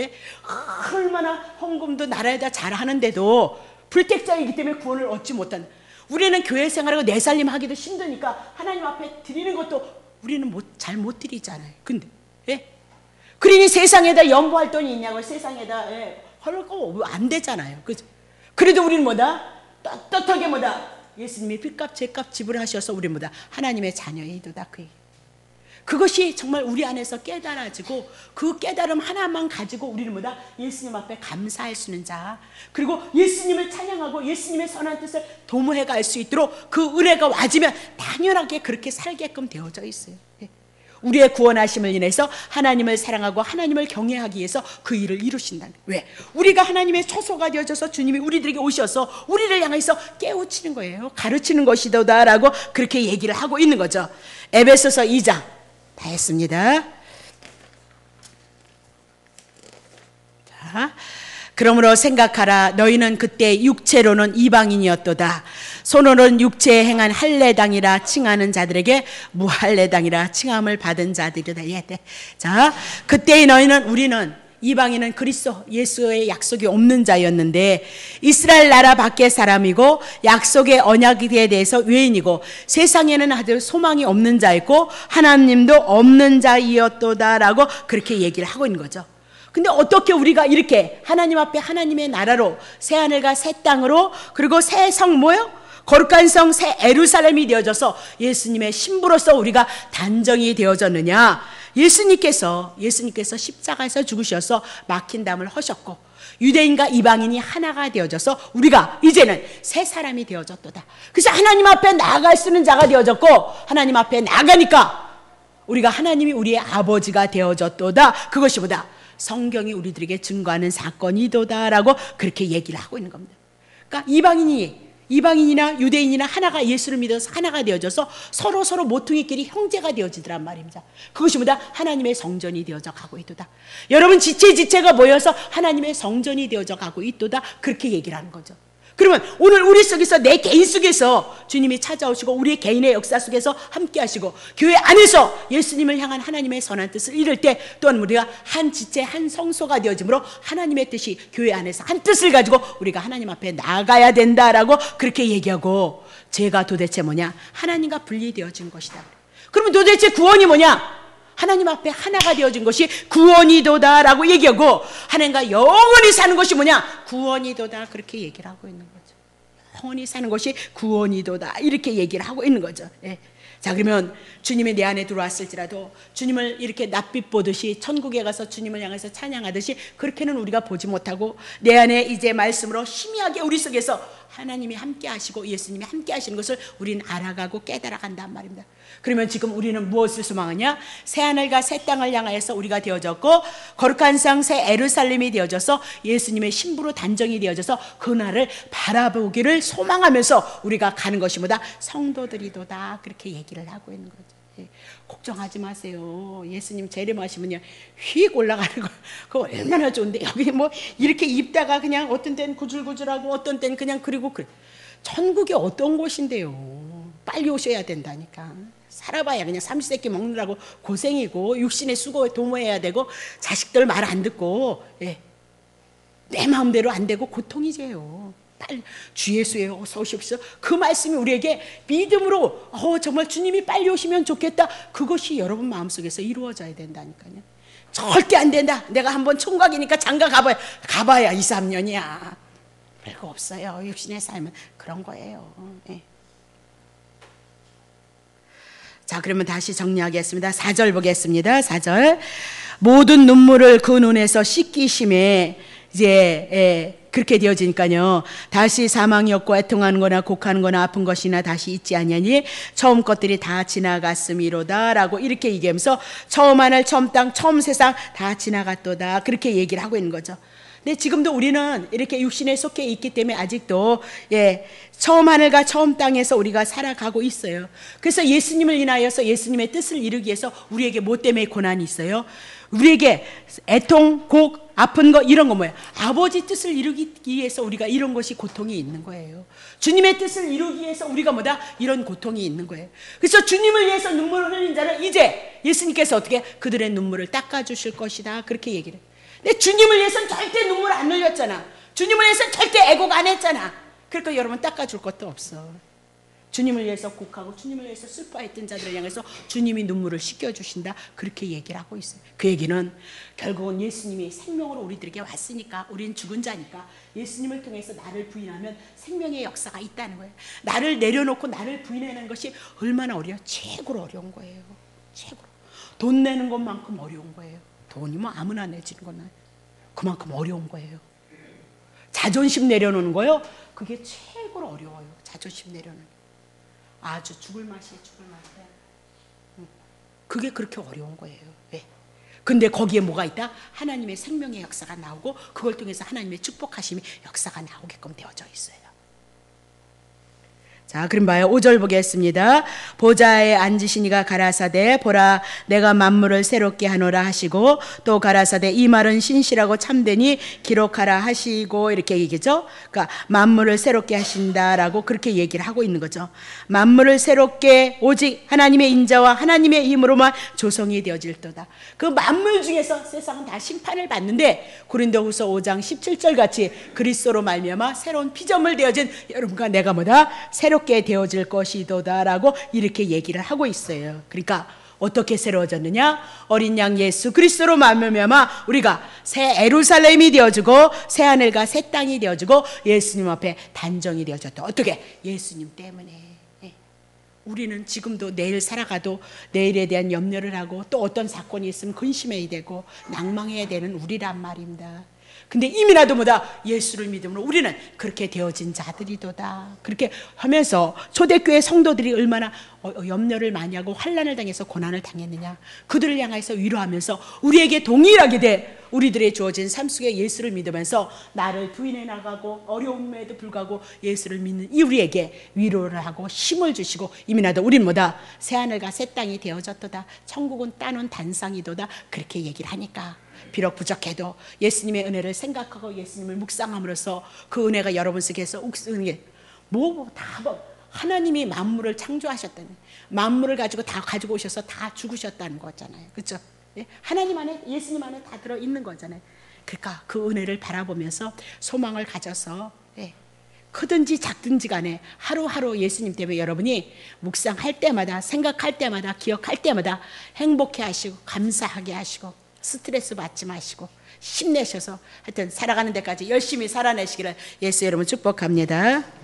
A: 얼마나 헌금도 나라에다 잘하는데도 불택자이기 때문에 구원을 얻지 못한다. 우리는 교회 생활하고 내 살림 하기도 힘드니까 하나님 앞에 드리는 것도 우리는 잘 못 드리잖아요. 근데 그러니 세상에다 연구할 돈이 있냐고 세상에다 헐고 안 되잖아요. 그죠? 그래도 우리는 뭐다? 떳떳하게 뭐다? 예수님이 빚값 죄값 지불하셔서 우리 뭐다? 하나님의 자녀이도다. 그 얘기. 그것이 정말 우리 안에서 깨달아지고 그 깨달음 하나만 가지고 우리는 뭐다? 예수님 앞에 감사할 수 있는 자, 그리고 예수님을 찬양하고 예수님의 선한 뜻을 도모해 갈 수 있도록 그 은혜가 와지면 당연하게 그렇게 살게끔 되어져 있어요. 우리의 구원하심을 인해서 하나님을 사랑하고 하나님을 경외하기 위해서 그 일을 이루신다는 거예요. 왜? 우리가 하나님의 초소가 되어져서 주님이 우리들에게 오셔서 우리를 향해서 깨우치는 거예요. 가르치는 것이도다라고 그렇게 얘기를 하고 있는 거죠. 에베소서 2장 다 했습니다. 자, 그러므로 생각하라. 너희는 그때 육체로는 이방인이었도다. 손으로는 육체에 행한 할례당이라 칭하는 자들에게 무할례당이라 칭함을 받은 자들이다. 자, 그때의 너희는, 우리는, 이방인은 그리스도 예수의 약속이 없는 자였는데 이스라엘 나라 밖의 사람이고 약속의 언약에 대해서 외인이고 세상에는 아주 소망이 없는 자였고 하나님도 없는 자이었도다라고 그렇게 얘기를 하고 있는 거죠. 근데 어떻게 우리가 이렇게 하나님 앞에 하나님의 나라로 새하늘과 새 땅으로 그리고 새 성 뭐요? 거룩한 성 새 예루살렘이 되어져서 예수님의 신부로서 우리가 단정이 되어졌느냐? 예수님께서 십자가에서 죽으셔서 막힌 담을 허셨고 유대인과 이방인이 하나가 되어져서 우리가 이제는 새 사람이 되어졌도다. 그래서 하나님 앞에 나아갈 수 있는 자가 되어졌고 하나님 앞에 나가니까 우리가 하나님이 우리의 아버지가 되어졌도다. 그것이 뭐다? 성경이 우리들에게 증거하는 사건이도다라고 그렇게 얘기를 하고 있는 겁니다. 그러니까 이방인이나 유대인이나 하나가 예수를 믿어서 하나가 되어져서 서로 모퉁이끼리 형제가 되어지더란 말입니다. 그것이 뭐다? 하나님의 성전이 되어져 가고 있도다. 여러분 지체가 모여서 하나님의 성전이 되어져 가고 있도다. 그렇게 얘기를 하는 거죠. 그러면 오늘 우리 속에서 내 개인 속에서 주님이 찾아오시고 우리의 개인의 역사 속에서 함께 하시고 교회 안에서 예수님을 향한 하나님의 선한 뜻을 이룰 때 또한 우리가 한 지체 한 성소가 되어지므로 하나님의 뜻이 교회 안에서 한 뜻을 가지고 우리가 하나님 앞에 나아가야 된다라고 그렇게 얘기하고 죄가 도대체 뭐냐? 하나님과 분리되어진 것이다. 그러면 도대체 구원이 뭐냐? 하나님 앞에 하나가 되어진 것이 구원이도다라고 얘기하고 하나님과 영원히 사는 것이 뭐냐? 구원이도다. 그렇게 얘기를 하고 있는 거죠. 영원히 사는 것이 구원이도다. 이렇게 얘기를 하고 있는 거죠. 자, 그러면 주님이 내 안에 들어왔을지라도 주님을 이렇게 낯빛 보듯이 천국에 가서 주님을 향해서 찬양하듯이 그렇게는 우리가 보지 못하고 내 안에 이제 말씀으로 희미하게 우리 속에서 하나님이 함께 하시고 예수님이 함께 하시는 것을 우리는 알아가고 깨달아간단 말입니다. 그러면 지금 우리는 무엇을 소망하냐? 새하늘과 새 땅을 향하여서 우리가 되어졌고 거룩한 성 새 예루살렘이 되어져서 예수님의 신부로 단정이 되어져서 그날을 바라보기를 소망하면서 우리가 가는 것이 뭐다? 성도들이도다. 그렇게 얘기를 하고 있는 거죠. 걱정하지 마세요. 예수님 재림하시면요 휙 올라가는 거 그거 얼마나 좋은데 여기 뭐 이렇게 입다가 그냥 어떤 때는 구질구질하고 어떤 때는 그냥 그리고 그래. 천국이 어떤 곳인데요? 빨리 오셔야 된다니까. 살아봐야 그냥 삼시세끼 먹느라고 고생이고 육신의 수고에 도모해야 되고 자식들 말 안 듣고 내 마음대로 안 되고 고통이제요. 빨리 주 예수의 어서 오십시오. 그 말씀이 우리에게 믿음으로 정말 주님이 빨리 오시면 좋겠다. 그것이 여러분 마음속에서 이루어져야 된다니까요. 절대 안 된다. 내가 한번 총각이니까 장가 가봐야 2, 3년이야. 별거 없어요. 육신의 삶은 그런 거예요. 자, 그러면 다시 정리하겠습니다. 4절 보겠습니다. 4절. 모든 눈물을 그 눈에서 씻기심에 이제 그렇게 되어지니까요. 다시 사망이 없고 애통하는 거나 곡하는 거나 아픈 것이나 다시 있지 아니하니 처음 것들이 다 지나갔음이로다 라고 이렇게 얘기하면서 처음 하늘 처음 땅 처음 세상 다 지나갔도다 그렇게 얘기를 하고 있는 거죠. 근데 지금도 우리는 이렇게 육신에 속해 있기 때문에 아직도 처음 하늘과 처음 땅에서 우리가 살아가고 있어요. 그래서 예수님을 인하여서 예수님의 뜻을 이루기 위해서 우리에게 뭐 때문에 고난이 있어요? 우리에게 애통, 곡, 아픈 거 이런 거 뭐예요? 아버지 뜻을 이루기 위해서 우리가 이런 것이 고통이 있는 거예요. 주님의 뜻을 이루기 위해서 우리가 뭐다? 이런 고통이 있는 거예요. 그래서 주님을 위해서 눈물을 흘린 자는 이제 예수님께서 어떻게 그들의 눈물을 닦아주실 것이다 그렇게 얘기를 해요. 근데 주님을 위해서는 절대 눈물 안 흘렸잖아. 주님을 위해서는 절대 애곡 안 했잖아. 그러니까 여러분 닦아줄 것도 없어. 주님을 위해서 곡하고 주님을 위해서 슬퍼했던 자들을 향해서 주님이 눈물을 씻겨주신다 그렇게 얘기를 하고 있어요. 그 얘기는 결국은 예수님이 생명으로 우리들에게 왔으니까, 우린 죽은 자니까 예수님을 통해서 나를 부인하면 생명의 역사가 있다는 거예요. 나를 내려놓고 나를 부인하는 것이 얼마나 어려워요. 최고로 어려운 거예요. 최고로. 돈 내는 것만큼 어려운 거예요. 돈이 뭐 아무나 내주는 건 아니에요. 그만큼 어려운 거예요. 자존심 내려놓는 거요, 그게 최고로 어려워요. 자존심 내려놓는 게. 아주 죽을 맛이에요. 죽을 맛이에요. 그게 그렇게 어려운 거예요. 왜? 근데 거기에 뭐가 있다? 하나님의 생명의 역사가 나오고 그걸 통해서 하나님의 축복하심이 역사가 나오게끔 되어져 있어요. 자, 그럼 봐요. 5절 보겠습니다. 보좌에 앉으시니가 가라사대 보라 내가 만물을 새롭게 하노라 하시고, 또 가라사대 이 말은 신실하고 참되니 기록하라 하시고, 이렇게 얘기죠. 그러니까 만물을 새롭게 하신다라고 그렇게 얘기를 하고 있는 거죠. 만물을 새롭게 오직 하나님의 인자와 하나님의 힘으로만 조성이 되어질도다. 그 만물 중에서 세상은 다 심판을 받는데 고린도후서 5장 17절 같이 그리스도로 말미암아 새로운 피조물 되어진 여러분과 내가 뭐다? 새롭게 되어질 것이도다라고 이렇게 얘기를 하고 있어요. 그러니까 어떻게 새로워졌느냐? 어린 양 예수 그리스도로 말미암아 우리가 새 예루살렘이 되어지고 새 하늘과 새 땅이 되어지고 예수님 앞에 단정이 되어졌다. 어떻게? 예수님 때문에. 우리는 지금도 내일 살아가도 내일에 대한 염려를 하고 또 어떤 사건이 있으면 근심해야 되고 낭망해야 되는 우리란 말입니다. 근데 이미라도 뭐다? 예수를 믿음으로 우리는 그렇게 되어진 자들이도다. 그렇게 하면서 초대교회 성도들이 얼마나 염려를 많이 하고 환난을 당해서 고난을 당했느냐. 그들을 향해서 위로하면서 우리에게 동일하게 돼 우리들의 주어진 삶 속에 예수를 믿으면서 나를 부인해 나가고 어려움에도 불구하고 예수를 믿는 이 우리에게 위로를 하고 힘을 주시고 이미나도 우린 뭐다? 새하늘과 새 땅이 되어졌도다. 천국은 따놓은 단상이도다. 그렇게 얘기를 하니까 비록 부족해도 예수님의 은혜를 생각하고 예수님을 묵상함으로써 그 은혜가 여러분 속에서 욱쓰는 게 하나님이 만물을 창조하셨다는, 만물을 가지고 다 가지고 오셔서 다 죽으셨다는 거잖아요. 그렇죠? 하나님 안에, 예수님 안에 다 들어있는 거잖아요. 그러니까 그 은혜를 바라보면서 소망을 가져서 크든지 작든지 간에 하루하루 예수님 때문에 여러분이 묵상할 때마다, 생각할 때마다, 기억할 때마다 행복해 하시고 감사하게 하시고 스트레스 받지 마시고 힘내셔서 하여튼 살아가는 데까지 열심히 살아내시기를 예수 여러분 축복합니다.